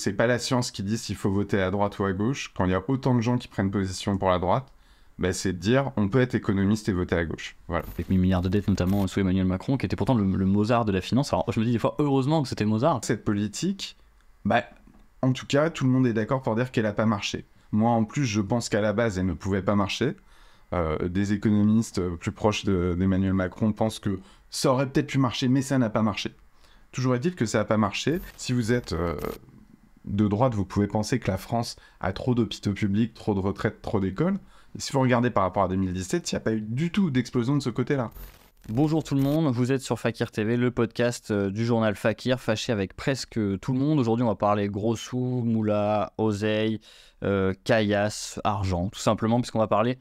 c'est pas la science qui dit s'il faut voter à droite ou à gauche. Quand il y a autant de gens qui prennent position pour la droite, c'est de dire on peut être économiste et voter à gauche. Voilà. Avec 1000 milliards de dettes, notamment sous Emmanuel Macron, qui était pourtant le Mozart de la finance. Alors je me dis des fois, heureusement que c'était Mozart. Cette politique, en tout cas, tout le monde est d'accord pour dire qu'elle n'a pas marché. Moi, en plus, je pense qu'à la base, elle ne pouvait pas marcher. Des économistes plus proches d'Emmanuel Macron pensent que ça aurait peut-être pu marcher, mais ça n'a pas marché. Toujours est-il que ça n'a pas marché. Si vous êtes de droite, vous pouvez penser que la France a trop d'hôpitaux publics, trop de retraites, trop d'écoles. Et si vous regardez par rapport à 2017, il n'y a pas eu du tout d'explosion de ce côté-là. Bonjour tout le monde, vous êtes sur Fakir TV, le podcast du journal Fakir, fâché avec presque tout le monde. Aujourd'hui, on va parler gros sous, moula, oseille, caillasse, argent, tout simplement, puisqu'on va parler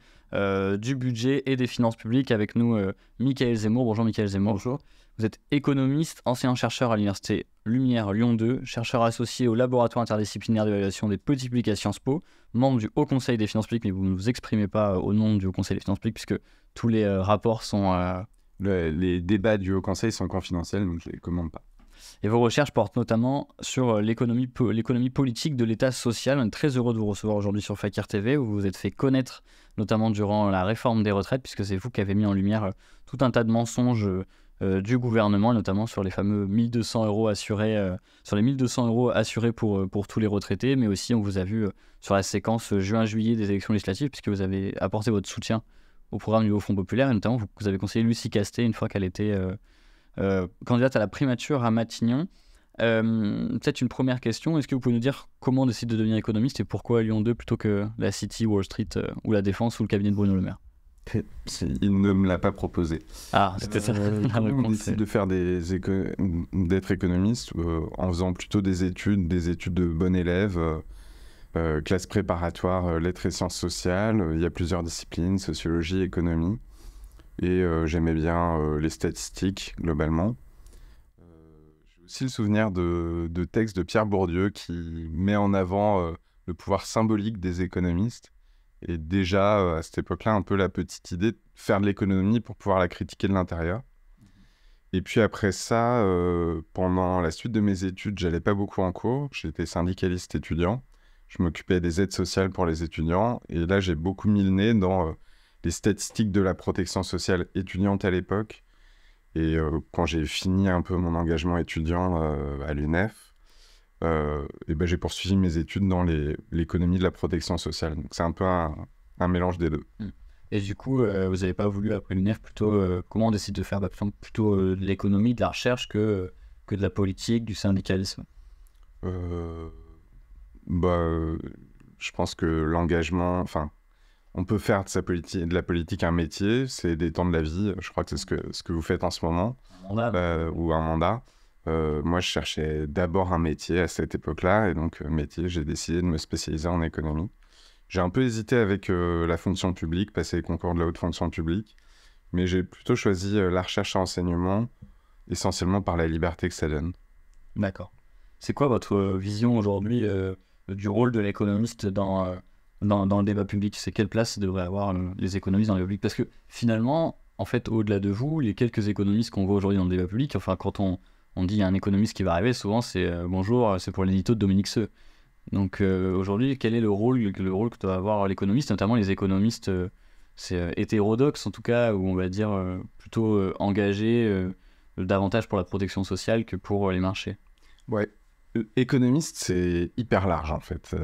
du budget et des finances publiques. Avec nous, Michael Zemmour. Bonjour Michael Zemmour. Bonjour. Vous êtes économiste, ancien chercheur à l'université Lumière Lyon 2, chercheur associé au laboratoire interdisciplinaire d'évaluation des politiques publiques à Sciences Po, membre du Haut Conseil des finances publiques, mais vous ne vous exprimez pas au nom du Haut Conseil des finances publiques, puisque tous les rapports sont... Les débats du Haut Conseil sont confidentiels, donc je ne les commande pas. Et vos recherches portent notamment sur l'économie politique de l'État social. On est très heureux de vous recevoir aujourd'hui sur Fakir TV, où vous vous êtes fait connaître notamment durant la réforme des retraites, puisque c'est vous qui avez mis en lumière tout un tas de mensonges du gouvernement, notamment sur les fameux 1200 euros assurés, sur les 1200 euros assurés pour tous les retraités, mais aussi on vous a vu sur la séquence juin-juillet des élections législatives, puisque vous avez apporté votre soutien au programme du Haut Front Populaire, et notamment vous avez conseillé Lucie Castet une fois qu'elle était candidate à la primature à Matignon. Peut-être une première question, est-ce que vous pouvez nous dire comment on décide de devenir économiste et pourquoi Lyon 2 plutôt que la City, Wall Street ou la Défense ou le cabinet de Bruno Le Maire? Il ne me l'a pas proposé. Ah, c'était ça. On décide de faire d'être économiste en faisant plutôt des études de bon élève, classe préparatoire, lettres et sciences sociales. Il y a plusieurs disciplines, sociologie, économie. Et j'aimais bien les statistiques, globalement. J'ai aussi le souvenir de textes de Pierre Bourdieu qui met en avant le pouvoir symbolique des économistes. Et déjà, à cette époque-là, un peu la petite idée de faire de l'économie pour pouvoir la critiquer de l'intérieur. Et puis après ça, pendant la suite de mes études, j'allais pas beaucoup en cours. J'étais syndicaliste étudiant. Je m'occupais des aides sociales pour les étudiants. Et là, j'ai beaucoup mis le nez dans les statistiques de la protection sociale étudiante à l'époque. Et quand j'ai fini un peu mon engagement étudiant à l'UNEF, j'ai poursuivi mes études dans l'économie de la protection sociale. Donc c'est un peu un mélange des deux. Et du coup, vous n'avez pas voulu, après l'UNEF, plutôt comment on décide de faire plutôt de l'économie, de la recherche que de la politique, du syndicalisme? Je pense que l'engagement... on peut faire de la politique un métier, c'est des temps de la vie. Je crois que c'est ce que vous faites en ce moment. Un mandat. Ou un mandat. Moi, je cherchais d'abord un métier à cette époque-là, et donc métier, j'ai décidé de me spécialiser en économie. J'ai un peu hésité avec la fonction publique, passer les concours de la haute fonction publique, mais j'ai plutôt choisi la recherche et l'enseignement, essentiellement par la liberté que ça donne. D'accord. C'est quoi votre vision aujourd'hui du rôle de l'économiste dans le débat public? C'est quelle place devraient avoir les économistes dans le débat public? Parce que finalement, en fait, au-delà de vous, les quelques économistes qu'on voit aujourd'hui dans le débat public, enfin, quand on dit il y a un économiste qui va arriver, souvent c'est bonjour, c'est pour l'édito de Dominique Seux. Donc aujourd'hui, quel est le rôle que doit avoir l'économiste, notamment les économistes hétérodoxes en tout cas, ou on va dire plutôt engagés davantage pour la protection sociale que pour les marchés? Ouais, économiste c'est hyper large en fait.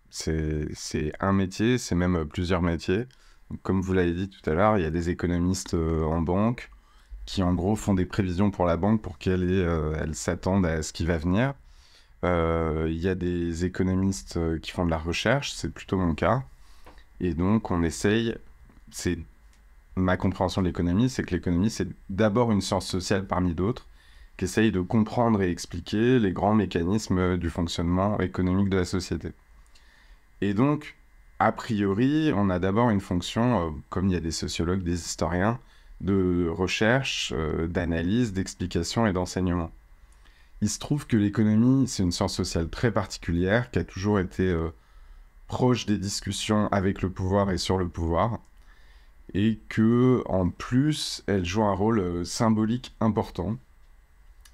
C'est un métier, c'est même plusieurs métiers. Donc, comme vous l'avez dit tout à l'heure, il y a des économistes en banque qui en gros font des prévisions pour la banque pour qu'elle s'attende à ce qui va venir. Il y a des économistes qui font de la recherche, c'est plutôt mon cas. Et donc on essaye, c'est ma compréhension de l'économie, c'est que l'économie c'est d'abord une science sociale parmi d'autres, qui essaye de comprendre et expliquer les grands mécanismes du fonctionnement économique de la société. Et donc, a priori, on a d'abord une fonction, comme il y a des sociologues, des historiens, de recherche, d'analyse, d'explication et d'enseignement. Il se trouve que l'économie, c'est une science sociale très particulière, qui a toujours été proche des discussions avec le pouvoir et sur le pouvoir, et que, en plus, elle joue un rôle symbolique important.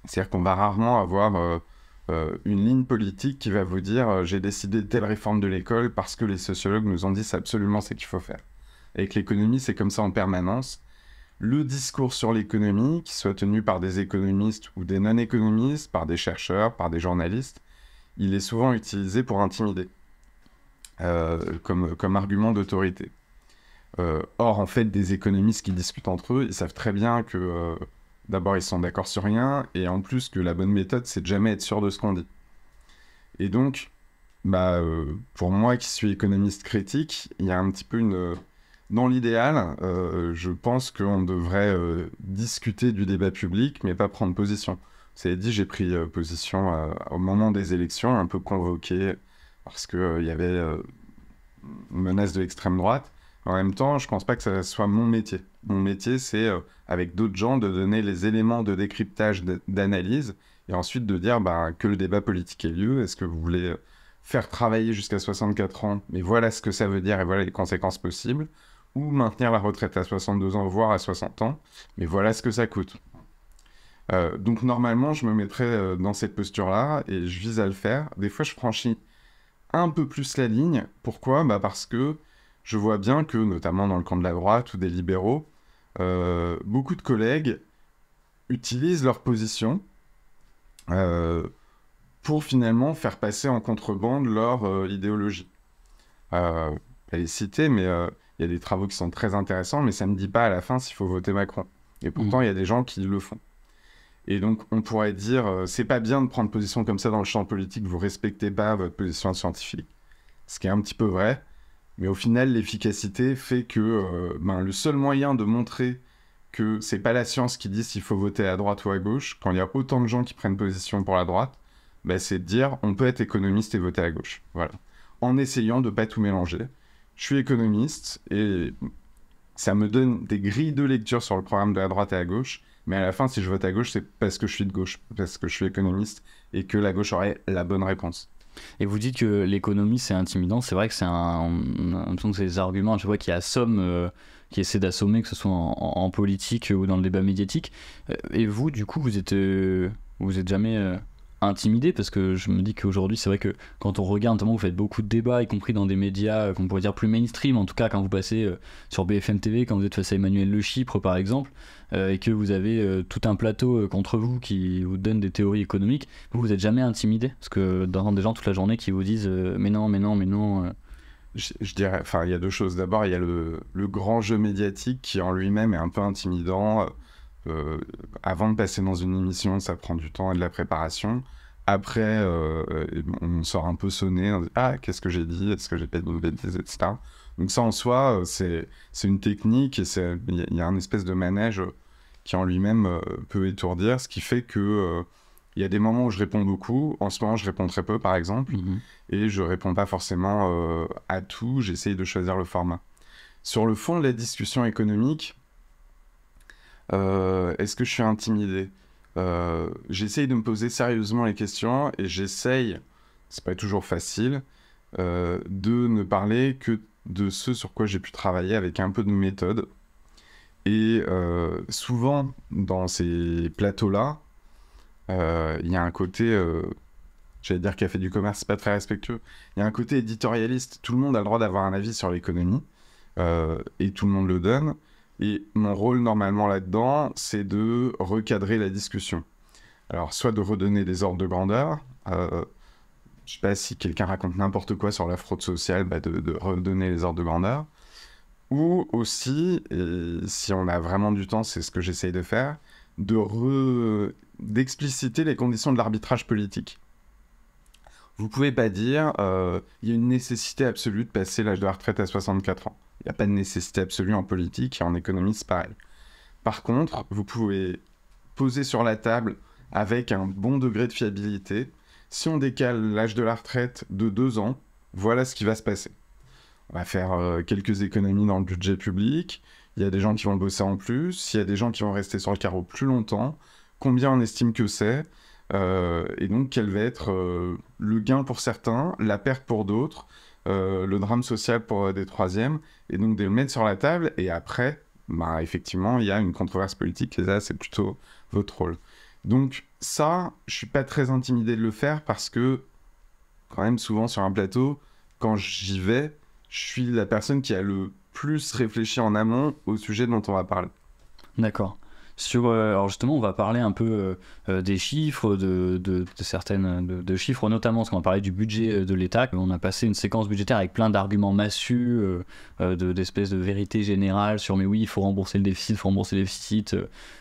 C'est-à-dire qu'on va rarement avoir une ligne politique qui va vous dire j'ai décidé telle réforme de l'école parce que les sociologues nous ont dit c'est absolument ce qu'il faut faire. Avec l'économie, c'est comme ça en permanence. Le discours sur l'économie, qu'il soit tenu par des économistes ou des non-économistes, par des chercheurs, par des journalistes, il est souvent utilisé pour intimider, comme argument d'autorité. Or, en fait, des économistes qui discutent entre eux, ils savent très bien que, d'abord, ils sont d'accord sur rien, et en plus, que la bonne méthode, c'est de jamais être sûr de ce qu'on dit. Et donc, pour moi qui suis économiste critique, il y a un petit peu une... Dans l'idéal, je pense qu'on devrait discuter du débat public, mais pas prendre position. Vous avez dit, j'ai pris position au moment des élections, un peu convoqué, parce qu'il y avait une menace de l'extrême droite. En même temps, je pense pas que ça soit mon métier. Mon métier, c'est, avec d'autres gens, de donner les éléments de décryptage, d'analyse, et ensuite de dire que le débat politique ait lieu. Est-ce que vous voulez faire travailler jusqu'à 64 ans, mais voilà ce que ça veut dire et voilà les conséquences possibles, ou maintenir la retraite à 62 ans, voire à 60 ans, mais voilà ce que ça coûte. Donc normalement, je me mettrais dans cette posture-là, et je vise à le faire. Des fois, je franchis un peu plus la ligne. Pourquoi ? Parce que je vois bien que, notamment dans le camp de la droite ou des libéraux, beaucoup de collègues utilisent leur position pour finalement faire passer en contrebande leur idéologie. Pas les citer, mais il y a des travaux qui sont très intéressants, mais ça ne me dit pas à la fin s'il faut voter Macron. Et pourtant, il y a des gens qui le font. Et donc, on pourrait dire, c'est pas bien de prendre position comme ça dans le champ politique, vous respectez pas votre position scientifique. Ce qui est un petit peu vrai, mais au final, l'efficacité fait que le seul moyen de montrer que c'est pas la science qui dit s'il faut voter à droite ou à gauche, quand il y a autant de gens qui prennent position pour la droite, c'est de dire on peut être économiste et voter à gauche. Voilà. En essayant de pas tout mélanger. Je suis économiste et ça me donne des grilles de lecture sur le programme de la droite et à gauche, mais à la fin, si je vote à gauche, c'est parce que je suis de gauche, parce que je suis économiste et que la gauche aurait la bonne réponse. Et vous dites que l'économie, c'est intimidant. C'est vrai que c'est un de ces arguments, je vois, qui assomme, qui essaie d'assommer, que ce soit en politique ou dans le débat médiatique. Et vous, du coup, vous êtes jamais intimidé, parce que je me dis qu'aujourd'hui, c'est vrai que quand on regarde, notamment, vous faites beaucoup de débats, y compris dans des médias qu'on pourrait dire plus mainstream, en tout cas quand vous passez sur BFM TV, quand vous êtes face à Emmanuel Le Chypre par exemple, et que vous avez tout un plateau contre vous qui vous donne des théories économiques, vous êtes jamais intimidé, parce que dans des gens toute la journée qui vous disent mais non. Je dirais, il y a deux choses. D'abord, il y a le grand jeu médiatique qui en lui-même est un peu intimidant. Avant de passer dans une émission, ça prend du temps et de la préparation. Après, on sort un peu sonné, on dit « Ah, qu'est-ce que j'ai dit ? Est-ce que j'ai pas dit de bêtises ?» etc. Donc ça, en soi, c'est une technique et il y a un espèce de manège qui en lui-même peut étourdir, ce qui fait que il y a des moments où je réponds beaucoup. En ce moment, je réponds très peu, par exemple, et je réponds pas forcément à tout. J'essaye de choisir le format. Sur le fond de la discussion économique, est-ce que je suis intimidé ? J'essaye de me poser sérieusement les questions et j'essaye, c'est pas toujours facile, de ne parler que de ce sur quoi j'ai pu travailler avec un peu de méthode. Et souvent, dans ces plateaux-là, il y a un côté, j'allais dire café du commerce, c'est pas très respectueux, il y a un côté éditorialiste. Tout le monde a le droit d'avoir un avis sur l'économie, et tout le monde le donne. Et mon rôle, normalement, là-dedans, c'est de recadrer la discussion. Alors, soit de redonner des ordres de grandeur, je sais pas, si quelqu'un raconte n'importe quoi sur la fraude sociale, de redonner les ordres de grandeur. Ou aussi, et si on a vraiment du temps, c'est ce que j'essaye de faire, d'expliciter les conditions de l'arbitrage politique. Vous pouvez pas dire, il y a une nécessité absolue de passer l'âge de la retraite à 64 ans. Il n'y a pas de nécessité absolue en politique et en économie, c'est pareil. Par contre, vous pouvez poser sur la table avec un bon degré de fiabilité. Si on décale l'âge de la retraite de 2 ans, voilà ce qui va se passer. On va faire quelques économies dans le budget public. Il y a des gens qui vont bosser en plus. Il y a des gens qui vont rester sur le carreau plus longtemps. Combien on estime que c'est ? Et donc, quel va être le gain pour certains, la perte pour d'autres, le drame social pour des troisièmes, et donc de le mettre sur la table, et après, effectivement, il y a une controverse politique, et là, c'est plutôt votre rôle. Donc, ça, je suis pas très intimidé de le faire parce que, quand même, souvent sur un plateau, quand j'y vais, je suis la personne qui a le plus réfléchi en amont au sujet dont on va parler. D'accord. Alors justement, on va parler un peu des chiffres, de certaines de chiffres notamment, parce qu'on va parler du budget de l'État. On a passé une séquence budgétaire avec plein d'arguments massus, d'espèces de vérité générale sur mais oui, il faut rembourser le déficit,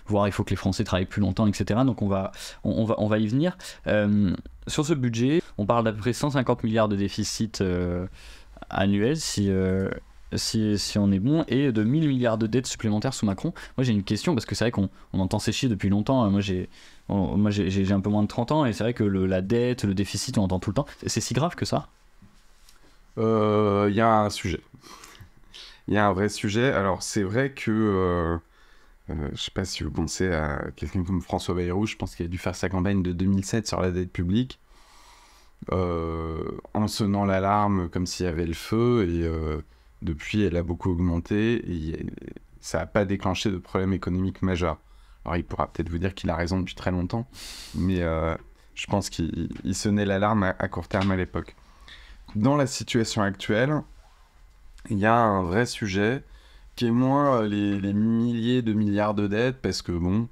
voire il faut que les Français travaillent plus longtemps, etc. Donc on va y venir. Sur ce budget, on parle d'à peu près 150 milliards de déficit annuel si on est bon, et de 1000 milliards de dettes supplémentaires sous Macron. Moi j'ai une question, parce que c'est vrai qu'on entend ces chiffres depuis longtemps. Moi j'ai un peu moins de 30 ans, et c'est vrai que la dette, le déficit, on entend tout le temps. C'est si grave que ça? Il y a un sujet. Il y a un vrai sujet. Alors c'est vrai que, je sais pas si vous pensez à quelqu'un comme François Bayrou, je pense qu'il a dû faire sa campagne de 2007 sur la dette publique, en sonnant l'alarme comme s'il y avait le feu, et depuis, elle a beaucoup augmenté et ça n'a pas déclenché de problème économique majeur. Alors, il pourra peut-être vous dire qu'il a raison depuis très longtemps, mais je pense qu'il sonnait l'alarme à court terme à l'époque. Dans la situation actuelle, il y a un vrai sujet qui est moins les milliers de milliards de dettes, parce que bon,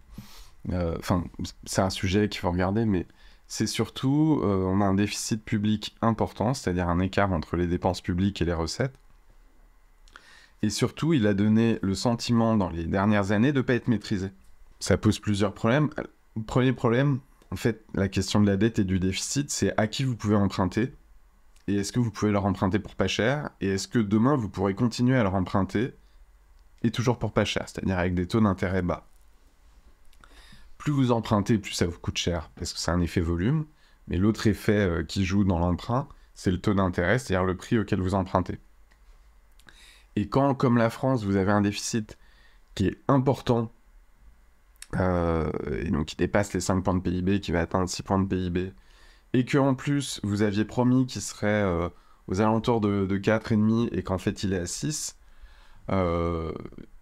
c'est un sujet qu'il faut regarder, mais c'est surtout, on a un déficit public important, c'est-à-dire un écart entre les dépenses publiques et les recettes. Et surtout, il a donné le sentiment dans les dernières années de ne pas être maîtrisé. Ça pose plusieurs problèmes. Le premier problème, en fait, la question de la dette et du déficit, c'est à qui vous pouvez emprunter, et est-ce que vous pouvez leur emprunter pour pas cher, et est-ce que demain vous pourrez continuer à leur emprunter, et toujours pour pas cher, c'est-à-dire avec des taux d'intérêt bas. Plus vous empruntez, plus ça vous coûte cher, parce que c'est un effet volume, mais l'autre effet qui joue dans l'emprunt, c'est le taux d'intérêt, c'est-à-dire le prix auquel vous empruntez. Et quand, comme la France, vous avez un déficit qui est important, et donc qui dépasse les 5 points de PIB, qui va atteindre 6 points de PIB, et qu'en plus, vous aviez promis qu'il serait aux alentours de 4,5, et qu'en fait il est à 6,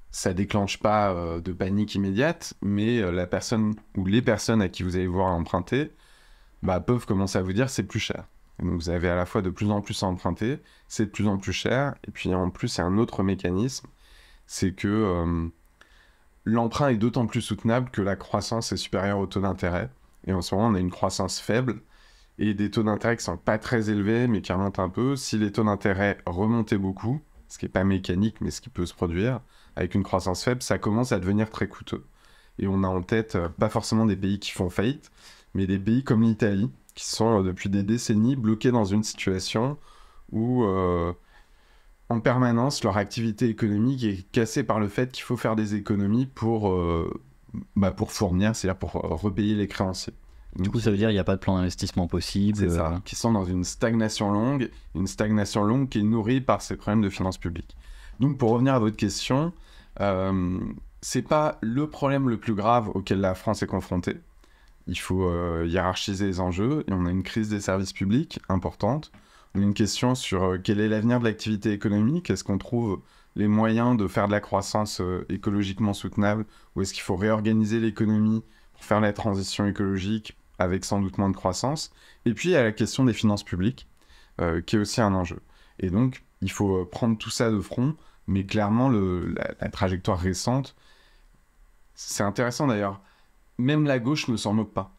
ça déclenche pas de panique immédiate, mais la personne ou les personnes à qui vous allez voir emprunter peuvent commencer à vous dire c'est plus cher. Et donc vous avez à la fois de plus en plus à emprunter, c'est de plus en plus cher, et puis en plus il y a un autre mécanisme, c'est que l'emprunt est d'autant plus soutenable que la croissance est supérieure au taux d'intérêt, et en ce moment on a une croissance faible, et des taux d'intérêt qui sont pas très élevés, mais qui remontent un peu. Si les taux d'intérêt remontaient beaucoup, ce qui n'est pas mécanique, mais ce qui peut se produire, avec une croissance faible, ça commence à devenir très coûteux. Et on a en tête, pas forcément des pays qui font faillite, mais des pays comme l'Italie, qui sont depuis des décennies bloqués dans une situation où en permanence leur activité économique est cassée par le fait qu'il faut faire des économies pour fournir, c'est-à-dire pour repayer les créanciers. Du coup, ça veut dire qu'il n'y a pas de plan d'investissement possible. C'est ça, qui sont dans une stagnation longue qui est nourrie par ces problèmes de finances publiques. Donc pour revenir à votre question, c'est pas le problème le plus grave auquel la France est confrontée. Il faut hiérarchiser les enjeux, et on a une crise des services publics importante. On a une question sur quel est l'avenir de l'activité économique. Est-ce qu'on trouve les moyens de faire de la croissance écologiquement soutenable, ou est-ce qu'il faut réorganiser l'économie pour faire la transition écologique avec sans doute moins de croissance? Et puis il y a la question des finances publiques, qui est aussi un enjeu. Et donc il faut prendre tout ça de front, mais clairement la trajectoire récente, c'est intéressant d'ailleurs. Même la gauche ne s'en moque pas.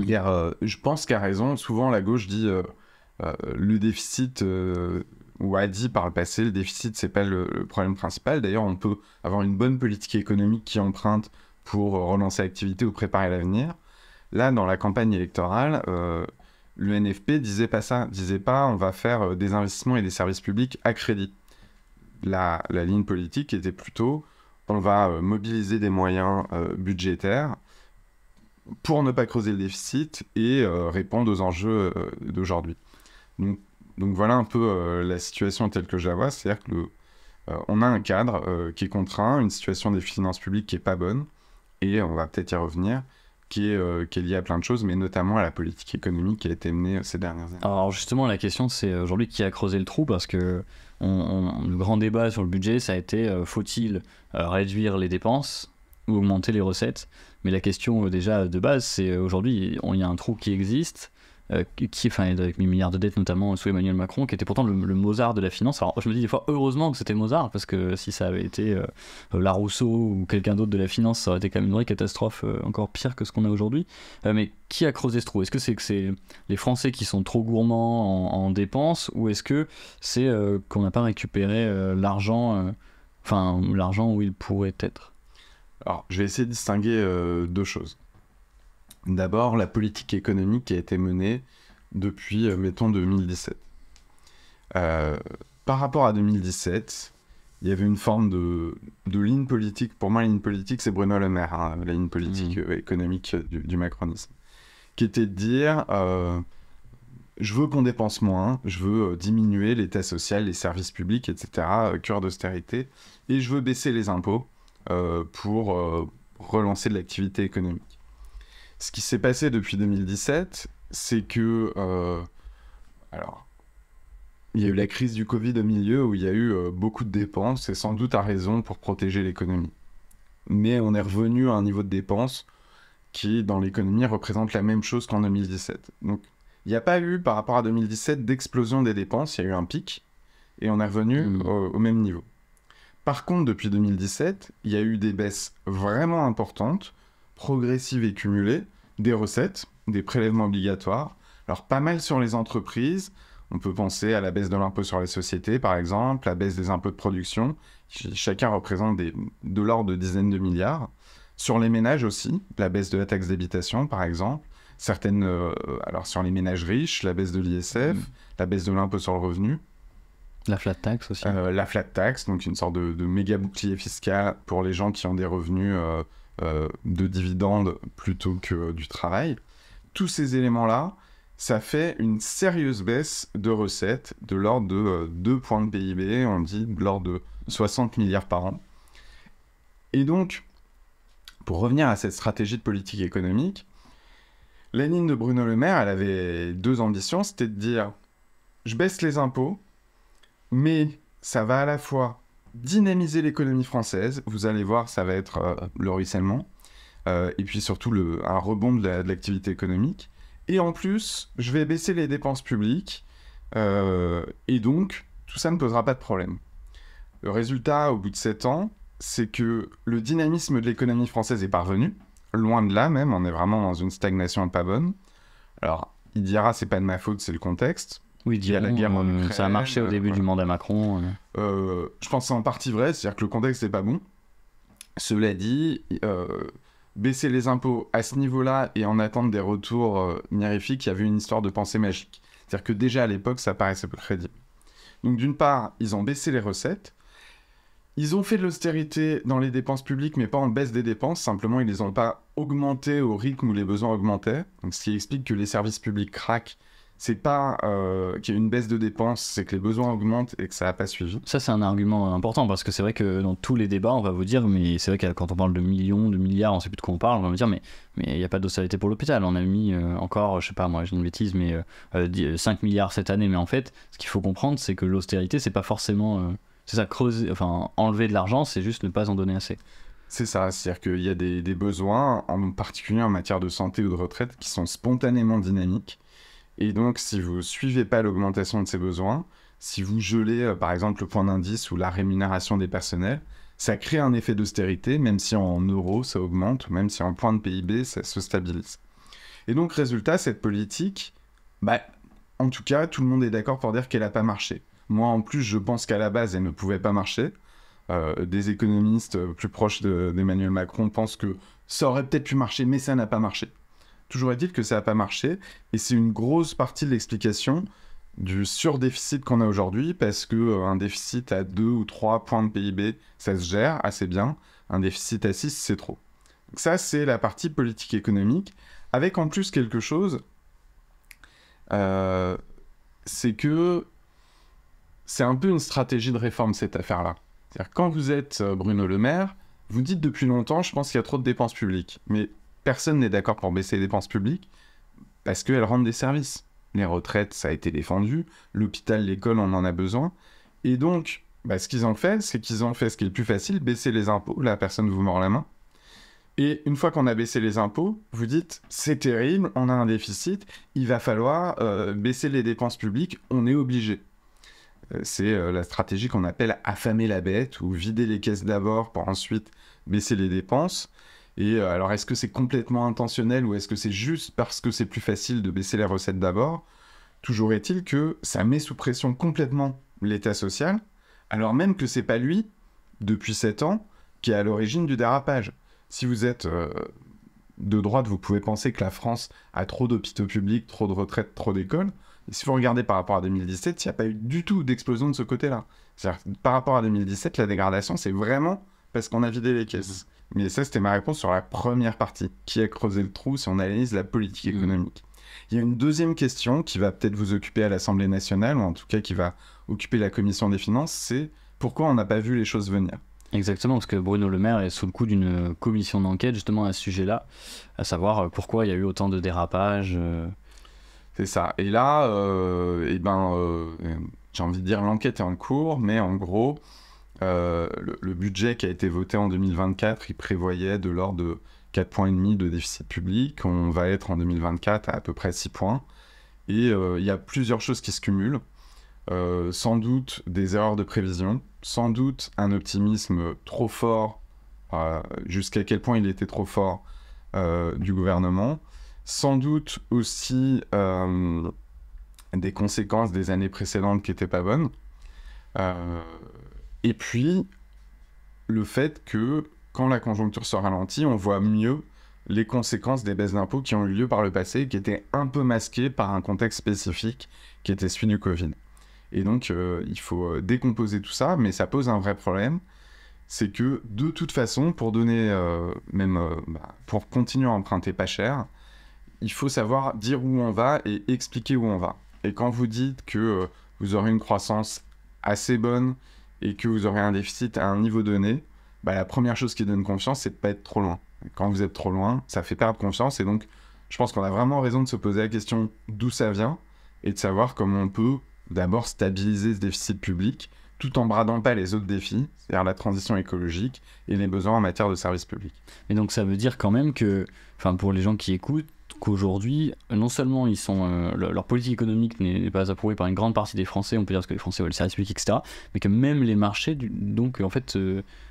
Car, je pense qu'à raison, souvent la gauche dit le déficit, ou a dit par le passé, le déficit c'est pas le problème principal. D'ailleurs, on peut avoir une bonne politique économique qui emprunte pour relancer l'activité ou préparer l'avenir. Là, dans la campagne électorale, le NFP disait pas ça, disait pas on va faire des investissements et des services publics à crédit. La ligne politique était plutôt on va mobiliser des moyens budgétaires pour ne pas creuser le déficit et répondre aux enjeux d'aujourd'hui. Donc voilà un peu la situation telle que je la vois, c'est-à-dire qu'on a un cadre qui est contraint, une situation des finances publiques qui est pas bonne, et on va peut-être y revenir, qui est lié à plein de choses, mais notamment à la politique économique qui a été menée ces dernières années. Alors justement, la question c'est aujourd'hui qui a creusé le trou, parce que le grand débat sur le budget, ça a été faut-il réduire les dépenses ou augmenter les recettes. Mais la question déjà de base, c'est aujourd'hui, il y a un trou qui existe, avec 1000 milliards de dettes notamment sous Emmanuel Macron, qui était pourtant le Mozart de la finance. Alors je me dis des fois, heureusement que c'était Mozart, parce que si ça avait été Larousseau ou quelqu'un d'autre de la finance, ça aurait été quand même une vraie catastrophe, encore pire que ce qu'on a aujourd'hui. Mais qui a creusé ce trou ? Est-ce que c'est les Français qui sont trop gourmands en dépenses, ou est-ce que c'est qu'on n'a pas récupéré l'argent où il pourrait être ? Alors, je vais essayer de distinguer deux choses. D'abord, la politique économique qui a été menée depuis, mettons, 2017. Par rapport à 2017, il y avait une forme de ligne politique. Pour moi, la ligne politique, c'est Bruno Le Maire, hein, la ligne politique économique du macronisme, qui était de dire je veux qu'on dépense moins, je veux diminuer l'État social, les services publics, etc., cure d'austérité, et je veux baisser les impôts pour relancer de l'activité économique. Ce qui s'est passé depuis 2017, c'est que il y a eu la crise du Covid au milieu où il y a eu beaucoup de dépenses, et sans doute à raison pour protéger l'économie. Mais on est revenu à un niveau de dépenses qui, dans l'économie, représente la même chose qu'en 2017. Donc, il n'y a pas eu, par rapport à 2017, d'explosion des dépenses, il y a eu un pic, et on est revenu au même niveau. Par contre, depuis 2017, il y a eu des baisses vraiment importantes, progressives et cumulées, des recettes, des prélèvements obligatoires. Alors, pas mal sur les entreprises. On peut penser à la baisse de l'impôt sur les sociétés, par exemple, la baisse des impôts de production. Chacun représente de l'ordre de dizaines de milliards. Sur les ménages aussi, la baisse de la taxe d'habitation, par exemple. Alors sur les ménages riches, la baisse de l'ISF, la baisse de l'impôt sur le revenu. La flat tax aussi. La flat tax, donc une sorte de méga bouclier fiscal pour les gens qui ont des revenus de dividendes plutôt que du travail. Tous ces éléments-là, ça fait une sérieuse baisse de recettes de l'ordre de 2 points de PIB, on dit de l'ordre de 60 milliards par an. Et donc, pour revenir à cette stratégie de politique économique, la ligne de Bruno Le Maire, elle avait deux ambitions, c'était de dire « je baisse les impôts, mais ça va à la fois dynamiser l'économie française, vous allez voir, ça va être le ruissellement, et puis surtout un rebond de l'activité économique, et en plus, je vais baisser les dépenses publiques, et donc, tout ça ne posera pas de problème. » Le résultat, au bout de 7 ans, c'est que le dynamisme de l'économie française est parvenu, loin de là même, on est vraiment dans une stagnation pas bonne. Alors, il dira, c'est pas de ma faute, c'est le contexte. Oui, il y a la guerre en Ukraine, ça a marché au début du mandat Macron. Je pense que c'est en partie vrai, c'est-à-dire que le contexte n'est pas bon. Cela dit, baisser les impôts à ce niveau-là et en attendre des retours mirifiques, il y avait une histoire de pensée magique. C'est-à-dire que déjà à l'époque, ça paraissait peu crédible. Donc d'une part, ils ont baissé les recettes. Ils ont fait de l'austérité dans les dépenses publiques, mais pas en baisse des dépenses. Simplement, ils ne les ont pas augmentées au rythme où les besoins augmentaient. Donc, ce qui explique que les services publics craquent. C'est pas qu'il y a une baisse de dépenses, c'est que les besoins augmentent et que ça n'a pas suivi. Ça, c'est un argument important, parce que c'est vrai que dans tous les débats, on va vous dire, mais c'est vrai que quand on parle de millions, de milliards, on ne sait plus de quoi on parle, on va vous dire, mais il n'y a pas d'austérité pour l'hôpital. On a mis encore, je sais pas moi, je dis une bêtise, mais 5 milliards cette année. Mais en fait, ce qu'il faut comprendre, c'est que l'austérité, c'est pas forcément... c'est ça, enlever de l'argent, c'est juste ne pas en donner assez. C'est ça, c'est-à-dire qu'il y a des besoins, en particulier en matière de santé ou de retraite, qui sont spontanément dynamiques. Et donc, si vous ne suivez pas l'augmentation de ces besoins, si vous gelez, par exemple, le point d'indice ou la rémunération des personnels, ça crée un effet d'austérité, même si en euros, ça augmente, ou même si en point de PIB, ça se stabilise. Et donc, résultat, cette politique, en tout cas, tout le monde est d'accord pour dire qu'elle n'a pas marché. Moi, en plus, je pense qu'à la base, elle ne pouvait pas marcher. Des économistes plus proches d'Emmanuel Macron pensent que ça aurait peut-être pu marcher, mais ça n'a pas marché. Toujours est-il que ça n'a pas marché, et c'est une grosse partie de l'explication du surdéficit qu'on a aujourd'hui, parce qu'un déficit à 2 ou 3 points de PIB, ça se gère assez bien. Un déficit à 6, c'est trop. Donc ça, c'est la partie politique économique, avec en plus quelque chose, c'est que c'est un peu une stratégie de réforme, cette affaire-là. C'est-à-dire, quand vous êtes Bruno Le Maire, vous dites depuis longtemps, je pense qu'il y a trop de dépenses publiques. Mais personne n'est d'accord pour baisser les dépenses publiques parce qu'elles rendent des services. Les retraites, ça a été défendu. L'hôpital, l'école, on en a besoin. Et donc, ce qu'ils ont fait, c'est qu'ils ont fait ce qui est le plus facile, baisser les impôts. Là, personne ne vous mord la main. Et une fois qu'on a baissé les impôts, vous dites, c'est terrible, on a un déficit, il va falloir baisser les dépenses publiques, on est obligé. C'est la stratégie qu'on appelle affamer la bête, ou vider les caisses d'abord pour ensuite baisser les dépenses. Et alors, est-ce que c'est complètement intentionnel ou est-ce que c'est juste parce que c'est plus facile de baisser les recettes d'abord? Toujours est-il que ça met sous pression complètement l'État social, alors même que c'est pas lui, depuis 7 ans, qui est à l'origine du dérapage. Si vous êtes de droite, vous pouvez penser que la France a trop d'hôpitaux publics, trop de retraites, trop d'écoles. Et si vous regardez par rapport à 2017, il n'y a pas eu du tout d'explosion de ce côté-là. C'est-à-dire que par rapport à 2017, la dégradation, c'est vraiment parce qu'on a vidé les caisses. Mais ça, c'était ma réponse sur la première partie. Qui a creusé le trou si on analyse la politique économique? Il y a une deuxième question qui va peut-être vous occuper à l'Assemblée nationale, ou en tout cas qui va occuper la Commission des finances, c'est pourquoi on n'a pas vu les choses venir? Exactement, parce que Bruno Le Maire est sous le coup d'une commission d'enquête justement à ce sujet-là, à savoir pourquoi il y a eu autant de dérapages. C'est ça. Et là, j'ai envie de dire l'enquête est en cours, mais en gros, le budget qui a été voté en 2024, il prévoyait de l'ordre de 4,5 points de déficit public. On va être en 2024 à peu près 6 points. Et il y a plusieurs choses qui se cumulent. Sans doute des erreurs de prévision, sans doute un optimisme trop fort, jusqu'à quel point il était trop fort du gouvernement, sans doute aussi des conséquences des années précédentes qui n'étaient pas bonnes, et puis le fait que quand la conjoncture se ralentit, on voit mieux les conséquences des baisses d'impôts qui ont eu lieu par le passé et qui étaient un peu masquées par un contexte spécifique qui était celui du Covid. Et donc, il faut décomposer tout ça, mais ça pose un vrai problème. C'est que, de toute façon, pour donner, pour continuer à emprunter pas cher, il faut savoir dire où on va et expliquer où on va. Et quand vous dites que vous aurez une croissance assez bonne et que vous aurez un déficit à un niveau donné, la première chose qui donne confiance, c'est de ne pas être trop loin. Quand vous êtes trop loin, ça fait perdre confiance. Et donc, je pense qu'on a vraiment raison de se poser la question d'où ça vient et de savoir comment on peut d'abord stabiliser ce déficit public tout en bradant pas les autres défis, c'est-à-dire la transition écologique et les besoins en matière de services publics. Et donc ça veut dire quand même que, pour les gens qui écoutent, qu'aujourd'hui, non seulement leur politique économique n'est pas approuvée par une grande partie des Français, on peut dire que les Français veulent le service public, etc., mais que même les marchés, donc en fait,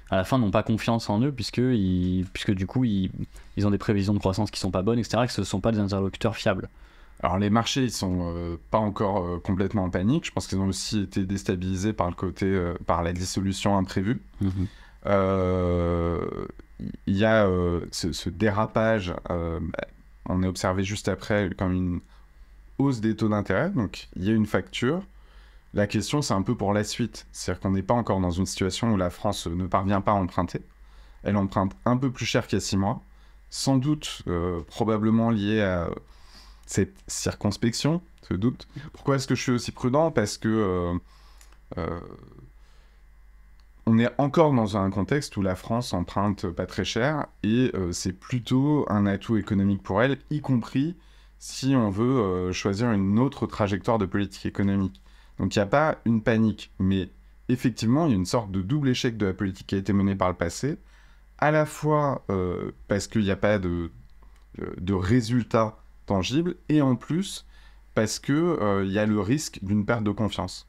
à la fin, n'ont pas confiance en eux, puisque du coup, ils ont des prévisions de croissance qui sont pas bonnes, etc., et que ce ne sont pas des interlocuteurs fiables. Alors les marchés, ils sont pas encore complètement en panique. Je pense qu'ils ont aussi été déstabilisés par le côté, par la dissolution imprévue. Il y a ce dérapage. On a observé juste après comme une hausse des taux d'intérêt. Donc il y a une facture. La question, c'est un peu pour la suite. C'est-à-dire qu'on n'est pas encore dans une situation où la France ne parvient pas à emprunter. Elle emprunte un peu plus cher qu'il y a 6 mois. Sans doute, probablement lié à cette circonspection, ce doute. Pourquoi est-ce que je suis aussi prudent? Parce que on est encore dans un contexte où la France emprunte pas très cher et c'est plutôt un atout économique pour elle, y compris si on veut choisir une autre trajectoire de politique économique. Donc il n'y a pas une panique, mais effectivement, il y a une sorte de double échec de la politique qui a été menée par le passé, à la fois parce qu'il n'y a pas de résultats tangible, et en plus parce que y a le risque d'une perte de confiance.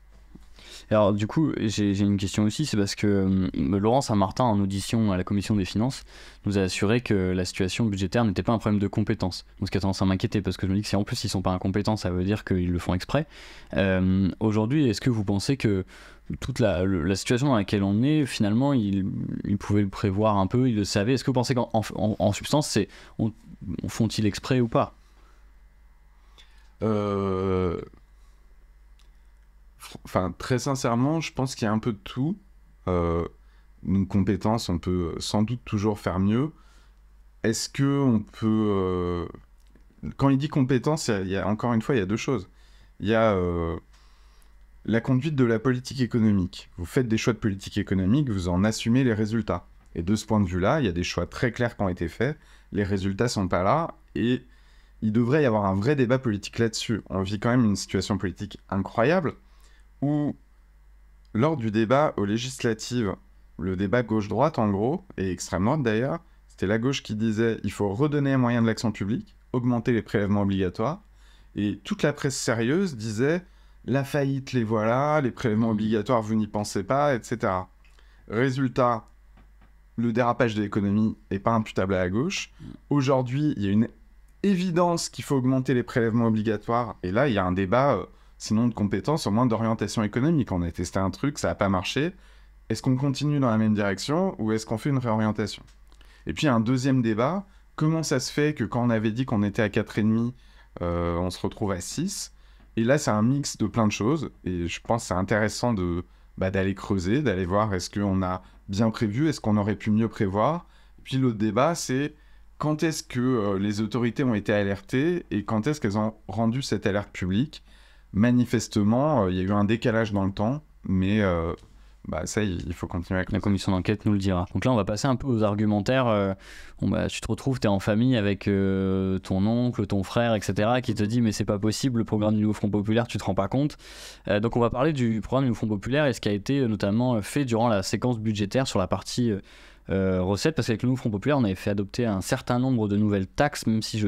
Alors du coup, j'ai une question aussi, c'est parce que Laurent Saint-Martin, en audition à la Commission des finances, nous a assuré que la situation budgétaire n'était pas un problème de compétence. Donc ce qui a tendance à m'inquiéter, parce que je me dis que si en plus ils sont pas incompétents, ça veut dire qu'ils le font exprès. Aujourd'hui, est-ce que vous pensez que toute la situation dans laquelle on est, finalement, ils pouvaient le prévoir un peu, ils le savaient? Est-ce que vous pensez qu'en substance, font-ils exprès ou pas? Très sincèrement, je pense qu'il y a un peu de tout. Une compétence, on peut sans doute toujours faire mieux. Est-ce que on peut... Quand il dit compétence, encore une fois, il y a deux choses. Il y a la conduite de la politique économique. Vous faites des choix de politique économique, vous en assumez les résultats. Et de ce point de vue-là, il y a des choix très clairs qui ont été faits. Les résultats sont pas là et il devrait y avoir un vrai débat politique là-dessus. On vit quand même une situation politique incroyable où, lors du débat aux législatives, le débat gauche-droite en gros, et extrême droite d'ailleurs, C'était la gauche qui disait il faut redonner les moyens de l'action publique, augmenter les prélèvements obligatoires. Et toute la presse sérieuse disait la faillite, les voilà, les prélèvements obligatoires, vous n'y pensez pas, etc. Résultat, le dérapage de l'économie n'est pas imputable à la gauche. Aujourd'hui, il y a une évidence qu'il faut augmenter les prélèvements obligatoires. Et là, il y a un débat, sinon de compétences, au moins d'orientation économique. On a testé un truc, ça n'a pas marché. Est-ce qu'on continue dans la même direction ou est-ce qu'on fait une réorientation ? Et puis, il y a un deuxième débat. Comment ça se fait que quand on avait dit qu'on était à 4,5, on se retrouve à 6 ? Et là, c'est un mix de plein de choses. Et je pense que c'est intéressant d'aller creuser, d'aller voir est-ce qu'on a bien prévu, est-ce qu'on aurait pu mieux prévoir. Et puis l'autre débat, c'est quand est-ce que les autorités ont été alertées et quand est-ce qu'elles ont rendu cette alerte publique. Manifestement, il y a eu un décalage dans le temps, mais ça, il faut continuer avec la commission d'enquête nous le dira. Donc là, on va passer un peu aux argumentaires. Tu te retrouves, tu es en famille avec ton oncle, ton frère, etc., qui te dit mais c'est pas possible, le programme du Nouveau Front Populaire, tu te rends pas compte. Donc on va parler du programme du Nouveau Front Populaire et ce qui a été notamment fait durant la séquence budgétaire sur la partie recettes, parce qu'avec le Nouveau Front Populaire, on avait fait adopter un certain nombre de nouvelles taxes, même si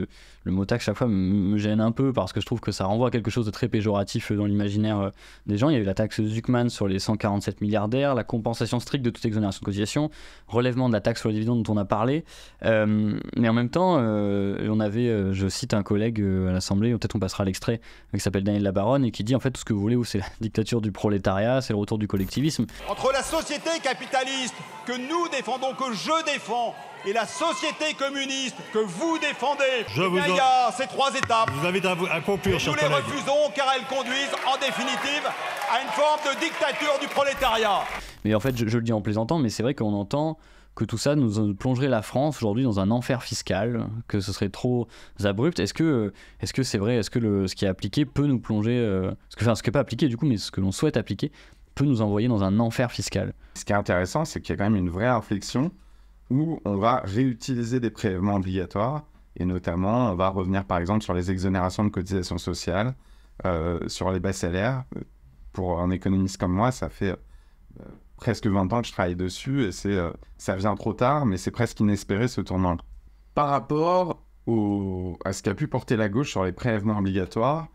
le mot taxe, chaque fois, me gêne un peu, parce que je trouve que ça renvoie à quelque chose de très péjoratif dans l'imaginaire des gens. Il y a eu la taxe Zuckman sur les 147 milliardaires, la compensation stricte de toute exonération de cotisation, relèvement de la taxe sur les dividendes dont on a parlé. Mais en même temps, on avait, je cite un collègue à l'Assemblée, peut-être on passera l'extrait, qui s'appelle Daniel Labaronne, et qui dit en fait tout ce que vous voulez, c'est la dictature du prolétariat, c'est le retour du collectivisme. Entre la société capitaliste que nous défendons, que je défends, et la société communiste que vous défendez, il y a ces trois étapes. Je vous invite à conclure, cher collègue. Nous les refusons car elles conduisent en définitive à une forme de dictature du prolétariat. Mais en fait, je le dis en plaisantant, mais c'est vrai qu'on entend que tout ça nous plongerait la France aujourd'hui dans un enfer fiscal, que ce serait trop abrupt. Est-ce que c'est vrai, est-ce que ce qui est appliqué peut nous plonger, ce qui n'est pas appliqué du coup, mais ce que l'on souhaite appliquer, peut nous envoyer dans un enfer fiscal? Ce qui est intéressant, c'est qu'il y a quand même une vraie réflexion où on va réutiliser des prélèvements obligatoires, et notamment, on va revenir par exemple sur les exonérations de cotisations sociales, sur les bas salaires. Pour un économiste comme moi, ça fait presque 20 ans que je travaille dessus, et ça vient trop tard, mais c'est presque inespéré ce tournant. Par rapport à ce qu'a pu porter la gauche sur les prélèvements obligatoires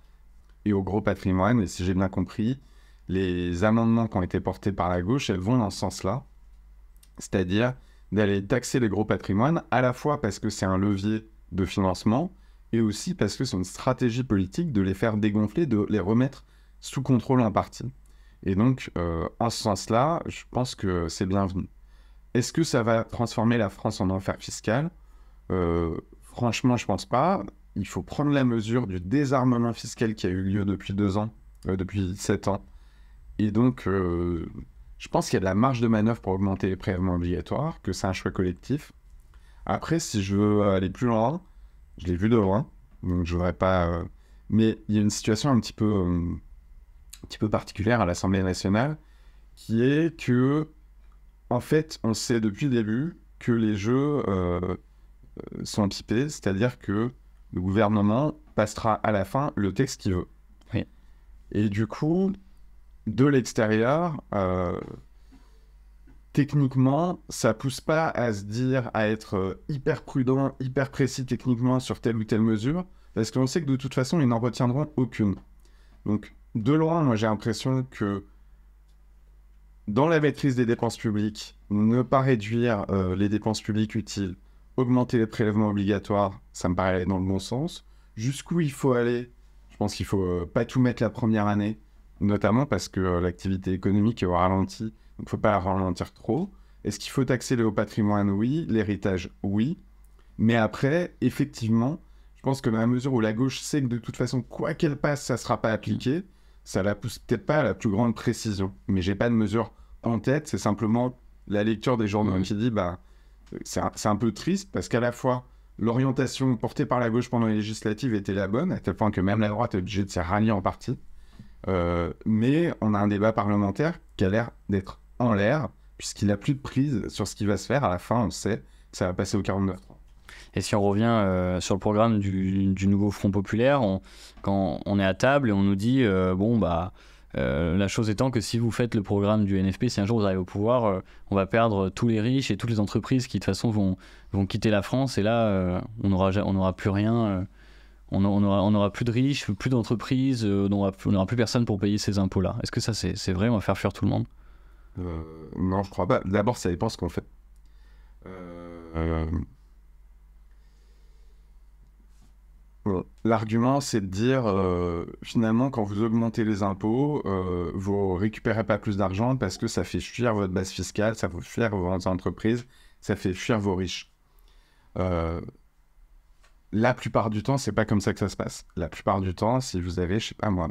et au gros patrimoine, et si j'ai bien compris, les amendements qui ont été portés par la gauche, elles vont dans ce sens-là, c'est-à-dire d'aller taxer les gros patrimoines, à la fois parce que c'est un levier de financement, et aussi parce que c'est une stratégie politique de les faire dégonfler, de les remettre sous contrôle en partie. Et donc, en ce sens-là, je pense que c'est bienvenu. Est-ce que ça va transformer la France en enfer fiscal ? Franchement, je pense pas. Il faut prendre la mesure du désarmement fiscal qui a eu lieu depuis 7 ans. Et donc, je pense qu'il y a de la marge de manœuvre pour augmenter les prélèvements obligatoires, que c'est un choix collectif. Après, si je veux aller plus loin, je l'ai vu de loin, donc je voudrais pas... mais il y a une situation un petit peu particulière à l'Assemblée nationale, qui est que, en fait, on sait depuis le début que les jeux sont pipés, c'est-à-dire que le gouvernement passera à la fin le texte qu'il veut. Oui. Et du coup, de l'extérieur, techniquement, ça pousse pas à se dire, à être hyper prudent, hyper précis techniquement sur telle ou telle mesure, parce qu'on sait que de toute façon, ils n'en retiendront aucune. Donc, de loin, moi j'ai l'impression que dans la maîtrise des dépenses publiques, ne pas réduire les dépenses publiques utiles, augmenter les prélèvements obligatoires, ça me paraît aller dans le bon sens. Jusqu'où il faut aller, je pense qu'il faut pas tout mettre la première année, notamment parce que l'activité économique est au ralenti, donc il ne faut pas la ralentir trop. Est-ce qu'il faut taxer le haut patrimoine ? Oui. L'héritage ? Oui. Mais après, effectivement, je pense que dans la mesure où la gauche sait que de toute façon, quoi qu'elle passe, ça ne sera pas appliqué, ça la pousse peut-être pas à la plus grande précision. Mais j'ai pas de mesure en tête, c'est simplement la lecture des journaux qui dit, c'est un peu triste parce qu'à la fois, l'orientation portée par la gauche pendant les législatives était la bonne, à tel point que même la droite est obligée de s'y rallier en partie. Mais on a un débat parlementaire qui a l'air d'être en l'air, puisqu'il n'a plus de prise sur ce qui va se faire. À la fin, on sait que ça va passer au 49.3. Et si on revient sur le programme du nouveau Front Populaire, quand on est à table et on nous dit La chose étant que si vous faites le programme du NFP, si un jour vous arrivez au pouvoir, on va perdre tous les riches et toutes les entreprises qui de toute façon vont quitter la France, et là on n'aura plus rien, on n'aura plus de riches, plus d'entreprises, on n'aura plus personne pour payer ces impôts-là. Est-ce que ça c'est vrai? On va faire fuir tout le monde? Non, je crois pas. D'abord, ça dépend ce qu'on fait. L'argument, c'est de dire, finalement, quand vous augmentez les impôts, vous récupérez pas plus d'argent parce que ça fait fuir votre base fiscale, ça fait fuir vos entreprises, ça fait fuir vos riches. La plupart du temps, c'est pas comme ça que ça se passe. La plupart du temps, si vous avez, je sais pas moi,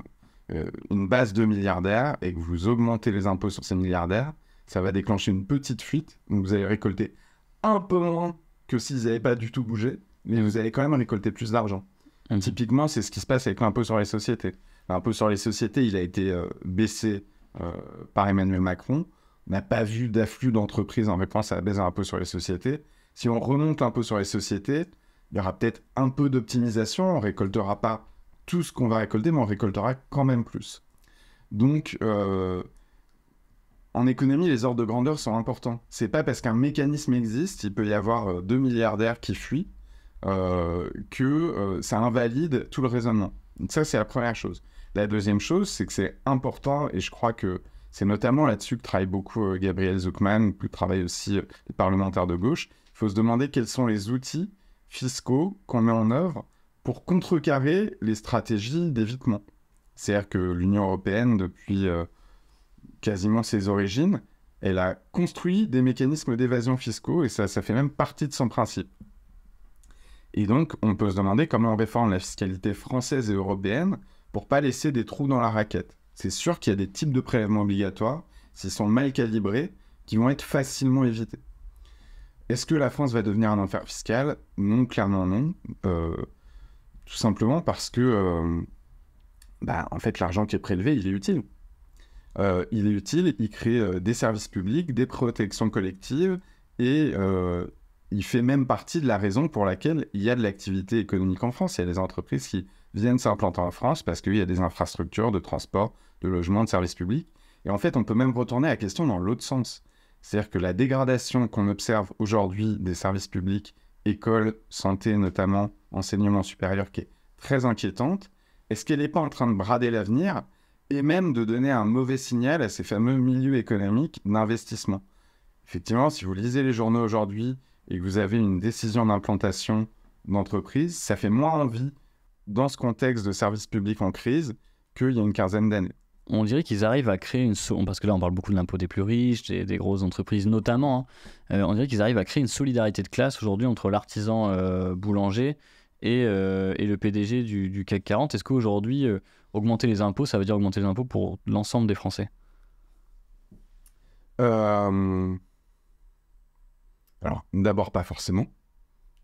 une base de milliardaires et que vous augmentez les impôts sur ces milliardaires, ça va déclencher une petite fuite. Donc vous allez récolter un peu moins que s'ils n'avaient pas du tout bougé, mais vous allez quand même récolter plus d'argent. Typiquement, c'est ce qui se passe avec l'impôt sur les sociétés. L'impôt sur les sociétés, il a été baissé par Emmanuel Macron. On n'a pas vu d'afflux d'entreprises en réponse à la baisse de l'impôt sur les sociétés. Si on remonte l'impôt sur les sociétés, il y aura peut-être un peu d'optimisation. On ne récoltera pas tout ce qu'on va récolter, mais on récoltera quand même plus. Donc, en économie, les ordres de grandeur sont importants. C'est pas parce qu'un mécanisme existe, il peut y avoir 2 milliardaires qui fuient, que ça invalide tout le raisonnement. Donc ça, c'est la première chose. La deuxième chose, c'est que c'est important, et je crois que c'est notamment là-dessus que travaille beaucoup Gabriel Zucman, que travaillent aussi les parlementaires de gauche. Il faut se demander quels sont les outils fiscaux qu'on met en œuvre pour contrecarrer les stratégies d'évitement. C'est-à-dire que l'Union européenne, depuis quasiment ses origines, elle a construit des mécanismes d'évasion fiscaux, et ça fait même partie de son principe. Et donc, on peut se demander comment on réforme la fiscalité française et européenne pour pas laisser des trous dans la raquette. C'est sûr qu'il y a des types de prélèvements obligatoires, s'ils sont mal calibrés, qui vont être facilement évités. Est-ce que la France va devenir un enfer fiscal? Non, clairement non. Tout simplement parce que, en fait, l'argent qui est prélevé, il est utile. Il crée des services publics, des protections collectives, et il fait même partie de la raison pour laquelle il y a de l'activité économique en France. Il y a des entreprises qui viennent s'implanter en France parce qu'il y a des infrastructures de transport, de logement, de services publics. Et en fait, on peut même retourner la question dans l'autre sens. C'est-à-dire que la dégradation qu'on observe aujourd'hui des services publics, écoles, santé notamment, enseignement supérieur, qui est très inquiétante, est-ce qu'elle n'est pas en train de brader l'avenir et même de donner un mauvais signal à ces fameux milieux économiques d'investissement? Effectivement, si vous lisez les journaux aujourd'hui et que vous avez une décision d'implantation d'entreprise, ça fait moins envie dans ce contexte de services publics en crise qu'il y a une quinzaine d'années. On dirait qu'ils arrivent à créer parce que là on parle beaucoup de l'impôt des plus riches, des grosses entreprises notamment, on dirait qu'ils arrivent à créer une solidarité de classe aujourd'hui entre l'artisan boulanger et le PDG du CAC 40. Est-ce qu'aujourd'hui, augmenter les impôts, ça veut dire augmenter les impôts pour l'ensemble des Français? Alors, d'abord, pas forcément.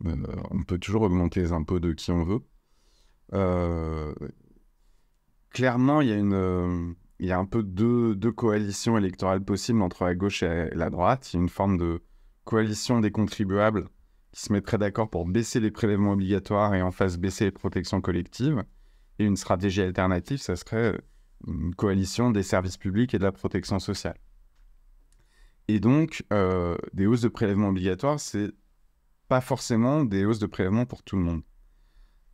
On peut toujours augmenter les impôts de qui on veut. Clairement, il y a un peu deux coalitions électorales possibles entre la gauche et la droite. Il y a une forme de coalition des contribuables qui se mettraient d'accord pour baisser les prélèvements obligatoires et en face baisser les protections collectives. Et une stratégie alternative, ça serait une coalition des services publics et de la protection sociale. Et donc, des hausses de prélèvements obligatoires, c'est pas forcément des hausses de prélèvements pour tout le monde.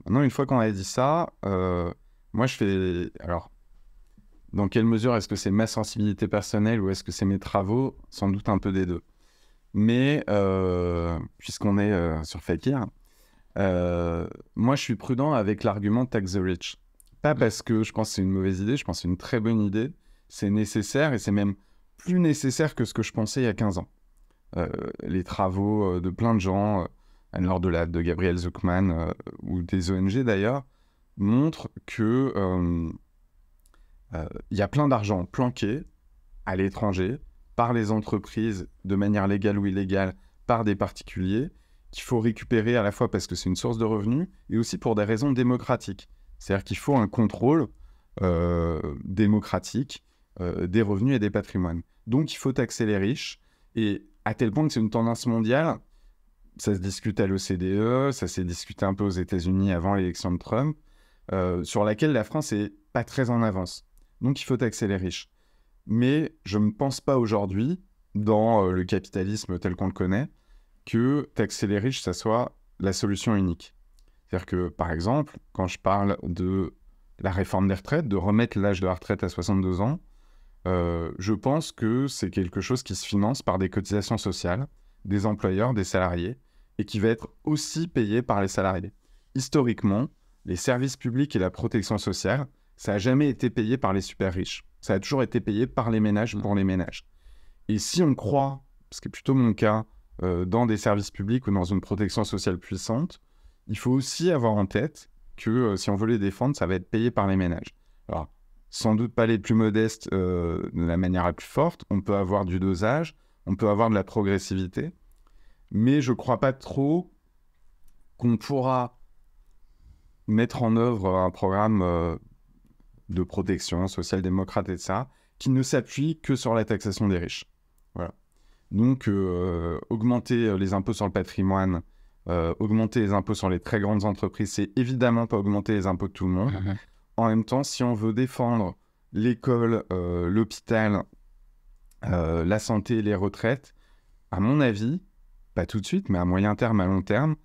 Maintenant, une fois qu'on a dit ça, moi je fais... Alors, dans quelle mesure est-ce que c'est ma sensibilité personnelle ou est-ce que c'est mes travaux? Sans doute un peu des deux. Mais, puisqu'on est sur Fakir, moi je suis prudent avec l'argument tax the rich. Pas parce que je pense que c'est une mauvaise idée, je pense que c'est une très bonne idée. C'est nécessaire et c'est même plus nécessaire que ce que je pensais il y a 15 ans. Les travaux de plein de gens, Anne-Laure Delade, de Gabriel Zucman, ou des ONG d'ailleurs, montrent que y a plein d'argent planqué à l'étranger par les entreprises de manière légale ou illégale, par des particuliers, qu'il faut récupérer à la fois parce que c'est une source de revenus et aussi pour des raisons démocratiques. C'est-à-dire qu'il faut un contrôle démocratique des revenus et des patrimoines. Donc il faut taxer les riches, et à tel point que c'est une tendance mondiale. Ça se discute à l'OCDE, ça s'est discuté un peu aux États-Unis avant l'élection de Trump, sur laquelle la France n'est pas très en avance. Donc, il faut taxer les riches. Mais je ne pense pas aujourd'hui, dans le capitalisme tel qu'on le connaît, que taxer les riches, ça soit la solution unique. C'est-à-dire que, par exemple, quand je parle de la réforme des retraites, de remettre l'âge de la retraite à 62 ans, je pense que c'est quelque chose qui se finance par des cotisations sociales, des employeurs, des salariés, et qui va être aussi payé par les salariés. Historiquement, les services publics et la protection sociale, ça n'a jamais été payé par les super riches. Ça a toujours été payé par les ménages pour les ménages. Et si on croit, ce qui est plutôt mon cas, dans des services publics ou dans une protection sociale puissante, il faut aussi avoir en tête que si on veut les défendre, ça va être payé par les ménages. Alors, sans doute pas les plus modestes de la manière la plus forte, on peut avoir du dosage, on peut avoir de la progressivité, mais je ne crois pas trop qu'on pourra mettre en œuvre un programme de protection social-démocrate et ça, qui ne s'appuie que sur la taxation des riches. Voilà. Donc, augmenter les impôts sur le patrimoine, augmenter les impôts sur les très grandes entreprises, c'est évidemment pas augmenter les impôts de tout le monde. En même temps, si on veut défendre l'école, l'hôpital, la santé, les retraites, à mon avis, pas tout de suite, mais à moyen terme, à long terme,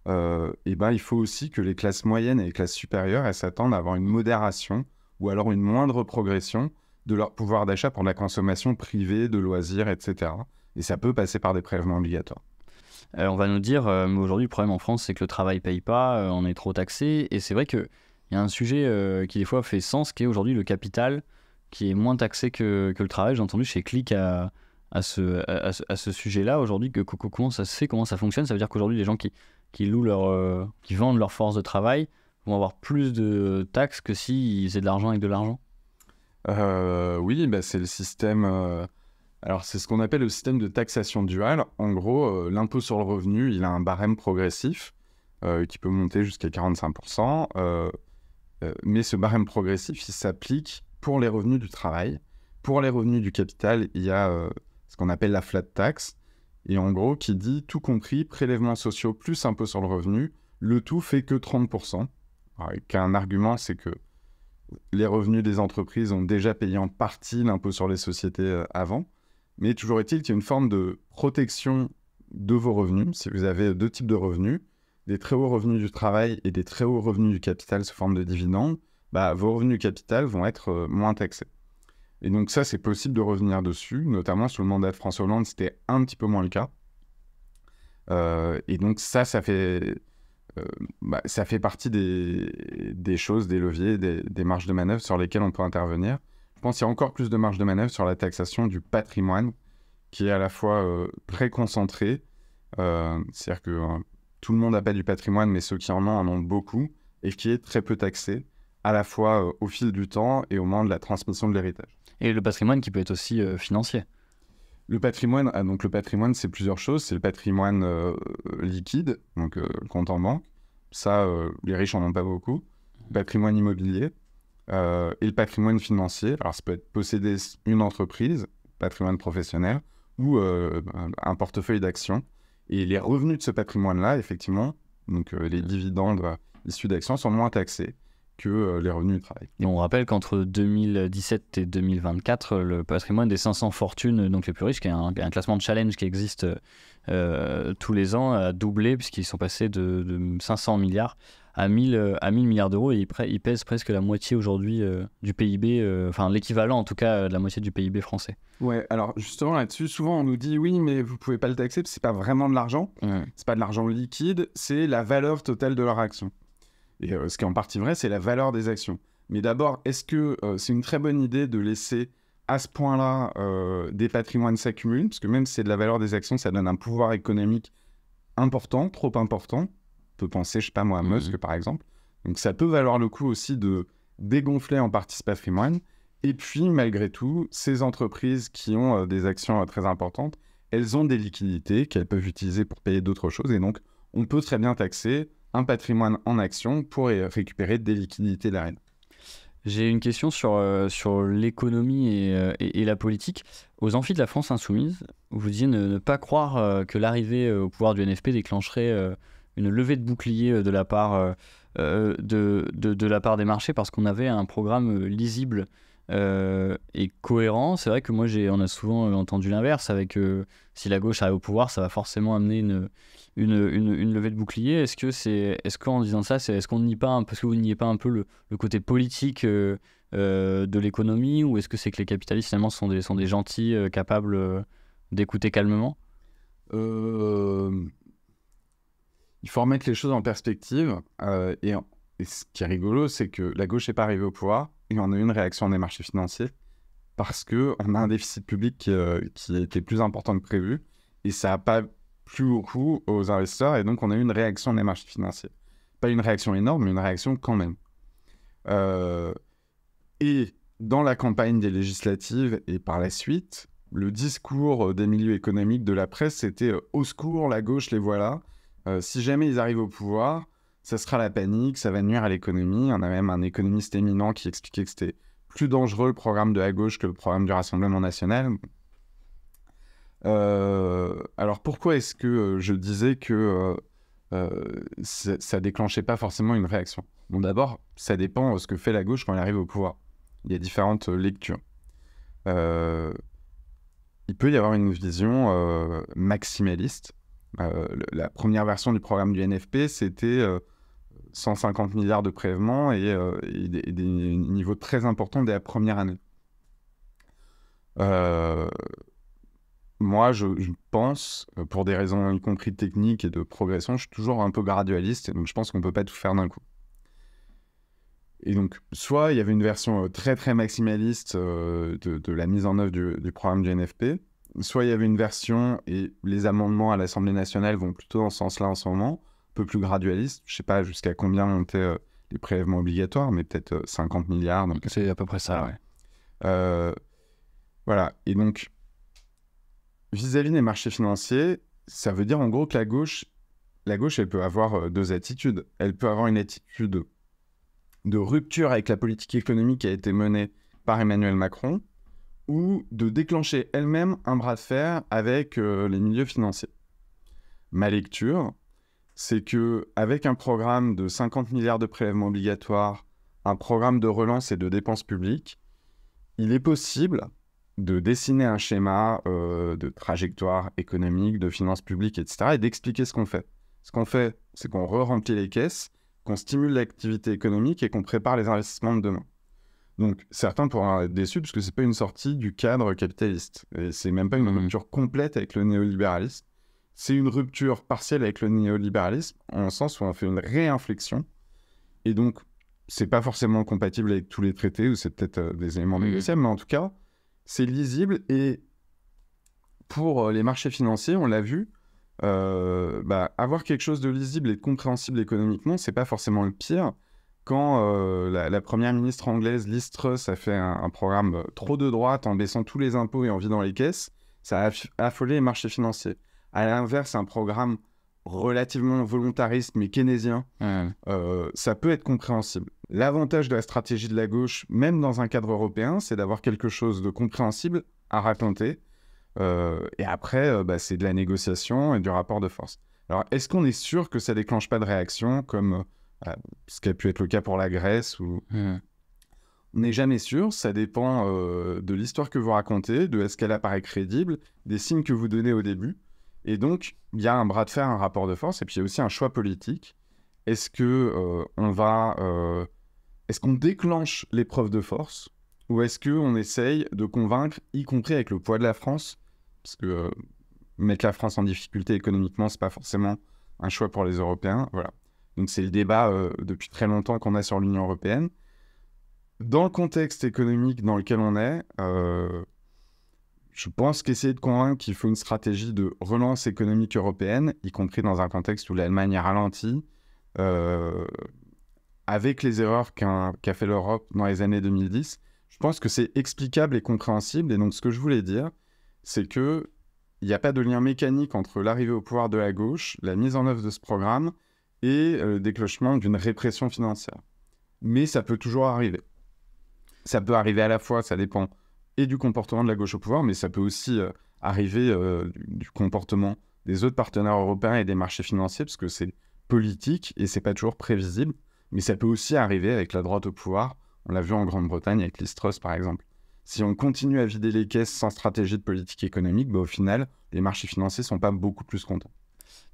il faut aussi que les classes moyennes et les classes supérieures elles s'attendent à avoir une modération ou alors une moindre progression de leur pouvoir d'achat pour la consommation privée, de loisirs, etc. Et ça peut passer par des prélèvements obligatoires. On va nous dire, mais aujourd'hui, le problème en France, c'est que le travail ne paye pas, on est trop taxé. Et c'est vrai qu'il y a un sujet qui, des fois, fait sens, qui est aujourd'hui le capital, qui est moins taxé que le travail. J'ai entendu chez Click à ce sujet-là, aujourd'hui, comment ça se fait, comment ça fonctionne. Ça veut dire qu'aujourd'hui, les gens qui vendent leur force de travail vont avoir plus de taxes que s'ils faisaient de l'argent avec de l'argent. Oui, c'est le système... Alors, c'est ce qu'on appelle le système de taxation duale. En gros, l'impôt sur le revenu, il a un barème progressif qui peut monter jusqu'à 45%. Mais ce barème progressif, il s'applique pour les revenus du travail. Pour les revenus du capital, il y a ce qu'on appelle la flat tax. Et en gros, qui dit tout compris, prélèvements sociaux plus impôt sur le revenu, le tout fait que 30%. Avec un argument, c'est que les revenus des entreprises ont déjà payé en partie l'impôt sur les sociétés avant. Mais toujours est-il qu'il y a une forme de protection de vos revenus. Si vous avez deux types de revenus, des très hauts revenus du travail et des très hauts revenus du capital sous forme de dividendes, vos revenus du capital vont être moins taxés. Et donc ça, c'est possible de revenir dessus, notamment sous le mandat de François Hollande, c'était un petit peu moins le cas. Et donc ça fait partie des choses, des leviers, des marges de manœuvre sur lesquelles on peut intervenir. Je pense qu'il y a encore plus de marge de manœuvre sur la taxation du patrimoine, qui est à la fois très concentré, c'est-à-dire que tout le monde n'a pas du patrimoine, mais ceux qui en ont beaucoup, et qui est très peu taxé, à la fois au fil du temps et au moment de la transmission de l'héritage. Et le patrimoine qui peut être aussi financier. Le patrimoine, c'est plusieurs choses. C'est le patrimoine liquide, donc compte en banque. Ça, les riches n'en ont pas beaucoup. Le patrimoine immobilier et le patrimoine financier. Alors, ça peut être posséder une entreprise, patrimoine professionnel, ou un portefeuille d'actions. Et les revenus de ce patrimoine-là, effectivement, donc les dividendes issus d'actions sont moins taxés que les revenus du travail. Et on rappelle qu'entre 2017 et 2024, le patrimoine des 500 fortunes, donc les plus riches, qui est un classement de challenge qui existe tous les ans, a doublé puisqu'ils sont passés de 500 milliards à 1000 milliards d'euros et ils pèsent presque la moitié aujourd'hui du PIB, enfin l'équivalent en tout cas de la moitié du PIB français. Ouais, alors justement là-dessus, souvent on nous dit oui, mais vous pouvez pas le taxer parce que c'est pas vraiment de l'argent, c'est pas de l'argent liquide, c'est la valeur totale de leur action. Et ce qui est en partie vrai, c'est la valeur des actions. Mais d'abord, est-ce que c'est une très bonne idée de laisser à ce point-là des patrimoines s'accumuler? Parce que même si c'est de la valeur des actions, ça donne un pouvoir économique important, trop important. On peut penser, je sais pas moi, à Musk par exemple. Donc ça peut valoir le coup aussi de dégonfler en partie ce patrimoine. Et puis, malgré tout, ces entreprises qui ont des actions très importantes, elles ont des liquidités qu'elles peuvent utiliser pour payer d'autres choses. Et donc, on peut très bien taxer un patrimoine en action pour récupérer des liquidités derrière. J'ai une question sur l'économie et la politique. Aux amphis de la France Insoumise, vous disiez ne pas croire que l'arrivée au pouvoir du NFP déclencherait une levée de bouclier de la part des marchés parce qu'on avait un programme lisible est cohérent. C'est vrai que moi, on a souvent entendu l'inverse, avec si la gauche arrive au pouvoir, ça va forcément amener une levée de bouclier. Est-ce qu'en disant ça, est-ce qu'on nie pas parce que vous niez pas un peu le côté politique de l'économie, ou est-ce que c'est que les capitalistes finalement sont des gentils capables d'écouter calmement? Il faut remettre les choses en perspective. Et ce qui est rigolo, c'est que la gauche n'est pas arrivée au pouvoir et on a eu une réaction des marchés financiers parce qu'on a un déficit public qui était plus important que prévu et ça n'a pas plu beaucoup aux investisseurs et donc on a eu une réaction des marchés financiers. Pas une réaction énorme, mais une réaction quand même. Et dans la campagne des législatives et par la suite, le discours des milieux économiques de la presse, c'était « au secours, la gauche, les voilà ». Si jamais ils arrivent au pouvoir, ça sera la panique, ça va nuire à l'économie. On a même un économiste éminent qui expliquait que c'était plus dangereux le programme de la gauche que le programme du Rassemblement national. Alors pourquoi est-ce que je disais que ça déclenchait pas forcément une réaction? Bon, d'abord, ça dépend de ce que fait la gauche quand elle arrive au pouvoir. Il y a différentes lectures. Il peut y avoir une vision maximaliste. La première version du programme du NFP, c'était 150 milliards de prélèvements et des niveaux très importants dès la première année. Moi, je pense, pour des raisons y compris techniques et de progression, je suis toujours un peu gradualiste, et donc je pense qu'on ne peut pas tout faire d'un coup. Et donc, soit il y avait une version très très maximaliste de la mise en œuvre du programme du NFP, soit il y avait une version, et les amendements à l'Assemblée nationale vont plutôt dans ce sens-là en ce moment, un peu plus gradualiste. Je ne sais pas jusqu'à combien montaient les prélèvements obligatoires, mais peut-être 50 milliards. Donc... C'est à peu près ça, ouais. Voilà. Et donc, vis-à-vis des marchés financiers, ça veut dire en gros que la gauche, elle peut avoir deux attitudes. Elle peut avoir une attitude de rupture avec la politique économique qui a été menée par Emmanuel Macron, ou de déclencher elle-même un bras de fer avec les milieux financiers. Ma lecture, c'est qu'avec un programme de 50 milliards de prélèvements obligatoires, un programme de relance et de dépenses publiques, il est possible de dessiner un schéma de trajectoire économique, de finances publiques, etc., et d'expliquer ce qu'on fait. Ce qu'on fait, c'est qu'on re-remplit les caisses, qu'on stimule l'activité économique et qu'on prépare les investissements de demain. Donc, certains pourront être déçus parce que ce n'est pas une sortie du cadre capitaliste. Et ce n'est même pas une rupture complète avec le néolibéralisme. C'est une rupture partielle avec le néolibéralisme, en sens où on fait une réinflexion. Et donc, ce n'est pas forcément compatible avec tous les traités, ou c'est peut-être des éléments négociables, mais en tout cas, c'est lisible. Et pour les marchés financiers, on l'a vu, avoir quelque chose de lisible et de compréhensible économiquement, ce n'est pas forcément le pire. Quand la première ministre anglaise, Liz Truss, a fait un programme trop de droite en baissant tous les impôts et en vidant les caisses, ça a affolé les marchés financiers. À l'inverse, un programme relativement volontariste mais keynésien, ça peut être compréhensible. L'avantage de la stratégie de la gauche, même dans un cadre européen, c'est d'avoir quelque chose de compréhensible à raconter. Et après, c'est de la négociation et du rapport de force. Alors, est-ce qu'on est sûr que ça déclenche pas de réaction, comme ce qui a pu être le cas pour la Grèce ou... On n'est jamais sûr, ça dépend de l'histoire que vous racontez, de est-ce qu'elle apparaît crédible, des signes que vous donnez au début. Et donc, il y a un bras de fer, un rapport de force, et puis il y a aussi un choix politique. Est-ce qu'on déclenche l'épreuve de force, ou est-ce qu'on essaye de convaincre, y compris avec le poids de la France, parce que mettre la France en difficulté économiquement, c'est pas forcément un choix pour les Européens. Voilà. Donc c'est le débat depuis très longtemps qu'on a sur l'Union européenne. Dans le contexte économique dans lequel on est, je pense qu'essayer de convaincre qu'il faut une stratégie de relance économique européenne, y compris dans un contexte où l'Allemagne est ralentie, avec les erreurs qu'a fait l'Europe dans les années 2010, je pense que c'est explicable et compréhensible. Et donc ce que je voulais dire, c'est qu'il n'y a pas de lien mécanique entre l'arrivée au pouvoir de la gauche, la mise en œuvre de ce programme et le déclenchement d'une répression financière. Mais ça peut toujours arriver. Ça peut arriver à la fois, ça dépend et du comportement de la gauche au pouvoir, mais ça peut aussi arriver du comportement des autres partenaires européens et des marchés financiers, parce que c'est politique et c'est pas toujours prévisible. Mais ça peut aussi arriver avec la droite au pouvoir On l'a vu en Grande-Bretagne avec Liz Truss, par exemple. Si on continue à vider les caisses sans stratégie de politique économique, au final, les marchés financiers ne sont pas beaucoup plus contents.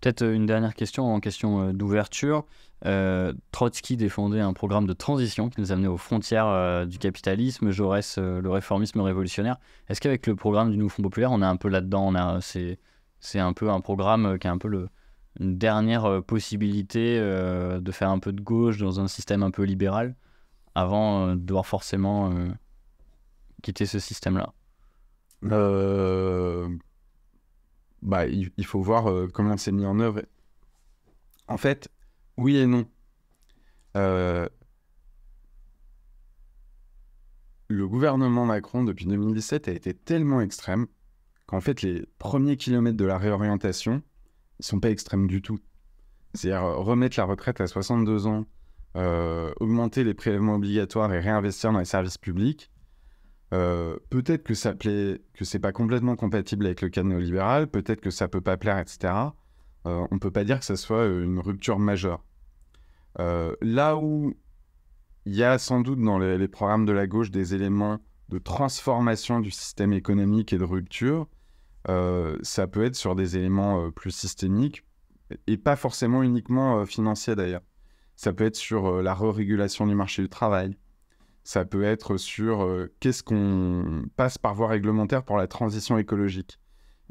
Peut-être une dernière question en question d'ouverture. Trotsky défendait un programme de transition qui nous amenait aux frontières du capitalisme, Jaurès le réformisme révolutionnaire. Est-ce qu'avec le programme du Nouveau Front Populaire, on est un peu là-dedans, c'est un peu un programme qui est un peu une dernière possibilité de faire un peu de gauche dans un système un peu libéral avant de devoir forcément quitter ce système-là? Il faut voir comment c'est mis en œuvre. En fait, oui et non. Le gouvernement Macron, depuis 2017, a été tellement extrême qu'en fait, les premiers kilomètres de la réorientation, ils sont pas extrêmes du tout. C'est-à-dire remettre la retraite à 62 ans, augmenter les prélèvements obligatoires et réinvestir dans les services publics. Peut-être que ça plaît, que c'est pas complètement compatible avec le cadre néolibéral, peut-être que ça peut pas plaire, etc. On peut pas dire que ça soit une rupture majeure. Là où il y a sans doute dans les programmes de la gauche des éléments de transformation du système économique et de rupture, ça peut être sur des éléments plus systémiques et pas forcément uniquement financiers d'ailleurs. Ça peut être sur la re-régulation du marché du travail. Ça peut être sur qu'est-ce qu'on passe par voie réglementaire pour la transition écologique.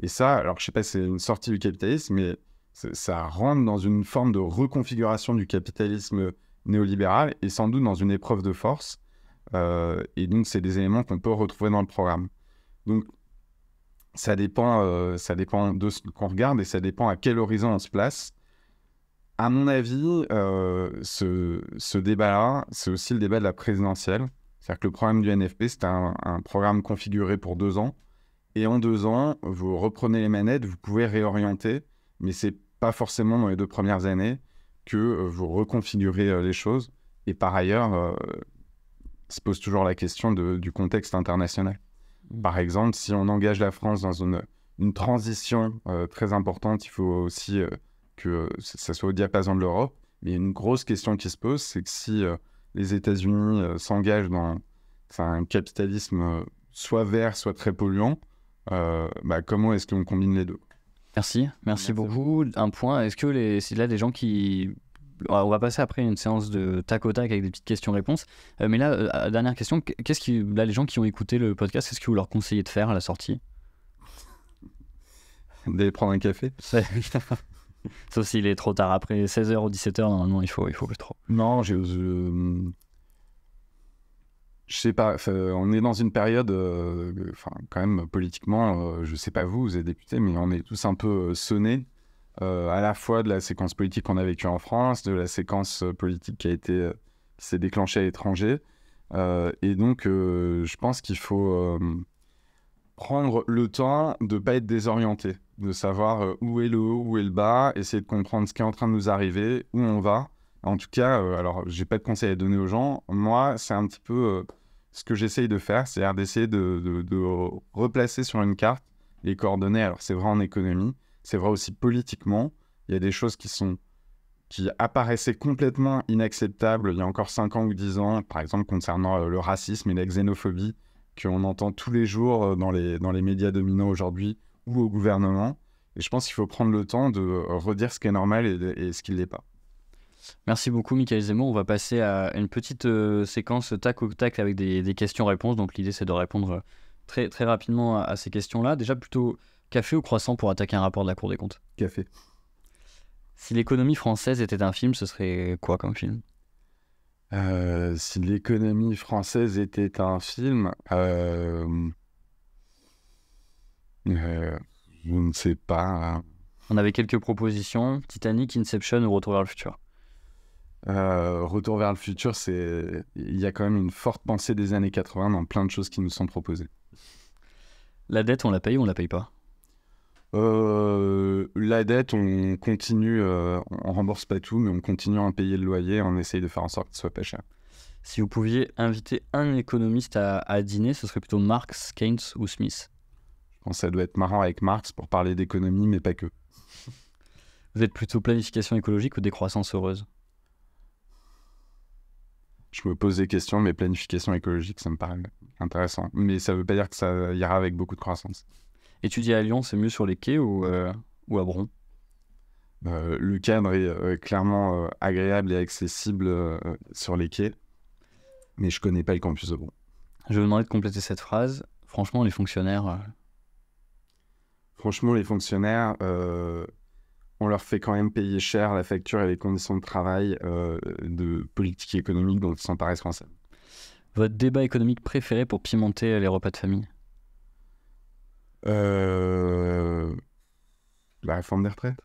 Et ça, alors je sais pas si c'est une sortie du capitalisme, mais ça rentre dans une forme de reconfiguration du capitalisme néolibéral et sans doute dans une épreuve de force. Et donc, c'est des éléments qu'on peut retrouver dans le programme. Donc, ça dépend de ce qu'on regarde et ça dépend à quel horizon on se place. À mon avis, ce débat-là, c'est aussi le débat de la présidentielle. C'est-à-dire que le programme du NFP, c'est un programme configuré pour 2 ans. Et en 2 ans, vous reprenez les manettes, vous pouvez réorienter, mais c'est pas forcément dans les 2 premières années que vous reconfigurez les choses. Et par ailleurs, se pose toujours la question du contexte international. Par exemple, si on engage la France dans une transition très importante, il faut aussi que ça soit au diapason de l'Europe. Mais une grosse question qui se pose, c'est que si les États-Unis s'engagent dans un capitalisme soit vert, soit très polluant, comment est-ce qu'on combine les deux ? Merci beaucoup. Un point, est-ce que c'est là des gens qui... On va passer après une séance de tac au tac avec des petites questions-réponses. Mais là, dernière question, là, les gens qui ont écouté le podcast, qu'est-ce que vous leur conseillez de faire à la sortie ? D'aller prendre un café. Sauf s'il est trop tard. Après 16h ou 17h, normalement, il faut plus trop. Non, je sais pas. On est dans une période, quand même, politiquement, je sais pas vous êtes député, mais on est tous un peu sonnés. À la fois de la séquence politique qu'on a vécue en France, de la séquence politique qui s'est déclenchée à l'étranger. Et donc, je pense qu'il faut prendre le temps de ne pas être désorienté, de savoir où est le haut, où est le bas, essayer de comprendre ce qui est en train de nous arriver, où on va. En tout cas, alors, je n'ai pas de conseils à donner aux gens. Moi, c'est un petit peu ce que j'essaye de faire, c'est-à-dire d'essayer de replacer sur une carte les coordonnées. Alors, c'est vrai en économie. C'est vrai aussi politiquement, il y a des choses qui apparaissaient complètement inacceptables il y a encore 5 ans ou 10 ans, par exemple concernant le racisme et la xénophobie qu'on entend tous les jours dans les médias dominants aujourd'hui ou au gouvernement. Et je pense qu'il faut prendre le temps de redire ce qui est normal et ce qui ne l'est pas. Merci beaucoup Michaël Zemmour. On va passer à une petite séquence tac au tac avec des questions-réponses. Donc l'idée c'est de répondre très, très rapidement à ces questions-là. Déjà plutôt... Café ou croissant pour attaquer un rapport de la Cour des comptes ? Café. Si l'économie française était un film, ce serait quoi comme film ? Si l'économie française était un film, je ne sais pas. On avait quelques propositions, Titanic, Inception ou Retour vers le futur. Retour vers le futur, il y a quand même une forte pensée des années 80 dans plein de choses qui nous sont proposées. La dette, on la paye ou on la paye pas ? La dette, on continue, on rembourse pas tout, mais on continue à en payer le loyer, on essaye de faire en sorte que ce soit pas cher. Si vous pouviez inviter un économiste à dîner, ce serait plutôt Marx, Keynes ou Smith ? Je pense que ça doit être marrant avec Marx pour parler d'économie, mais pas que. Vous êtes plutôt planification écologique ou décroissance heureuse ? je me pose des questions, mais planification écologique, ça me paraît intéressant. Mais ça veut pas dire que ça ira avec beaucoup de croissance. Étudier à Lyon, c'est mieux sur les quais ou à Bron? Le cadre est clairement agréable et accessible sur les quais, mais je connais pas le campus de Bron. Je vais vous demander de compléter cette phrase. Franchement, les fonctionnaires... Franchement, les fonctionnaires, on leur fait quand même payer cher la facture et les conditions de travail de politique économique dont ils sont pas responsables. Votre débat économique préféré pour pimenter les repas de famille? La réforme des retraites.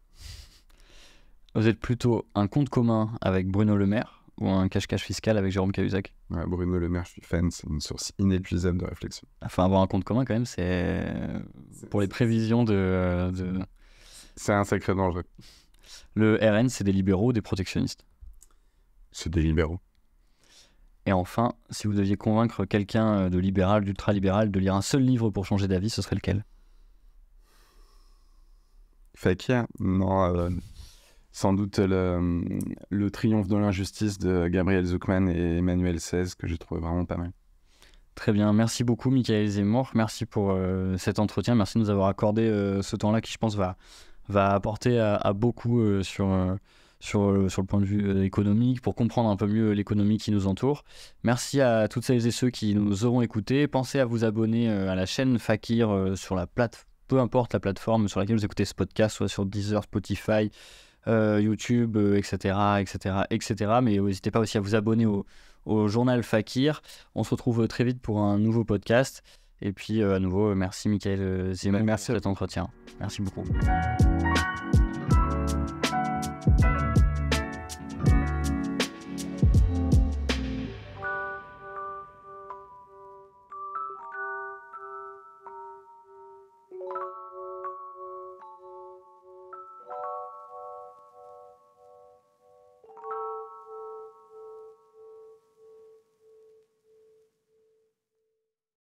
Vous êtes plutôt un compte commun avec Bruno Le Maire ou un cache-cache fiscal avec Jérôme Cahuzac? Ouais, Bruno Le Maire, je suis fan, c'est une source inépuisable de réflexion. Enfin, avoir un compte commun quand même, c'est pour les prévisions de... C'est un sacré danger. Le RN, c'est des libéraux ou des protectionnistes? C'est des libéraux. Et enfin, si vous deviez convaincre quelqu'un de libéral, d'ultra-libéral, de lire un seul livre pour changer d'avis, ce serait lequel? Fakir? Non, sans doute le triomphe de l'injustice de Gabriel Zucman et Emmanuel XVI, que j'ai trouvé vraiment pas mal. Très bien, merci beaucoup Michaël Zemmour, merci pour cet entretien, merci de nous avoir accordé ce temps-là qui je pense va apporter à beaucoup sur le point de vue économique, pour comprendre un peu mieux l'économie qui nous entoure. Merci à toutes celles et ceux qui nous auront écoutés. Pensez à vous abonner à la chaîne Fakir sur la peu importe la plateforme sur laquelle vous écoutez ce podcast, soit sur Deezer, Spotify, YouTube, etc. Mais n'hésitez pas aussi à vous abonner au journal Fakir. On se retrouve très vite pour un nouveau podcast. Et puis à nouveau, merci Michaël Zemmour pour cet entretien. Merci beaucoup.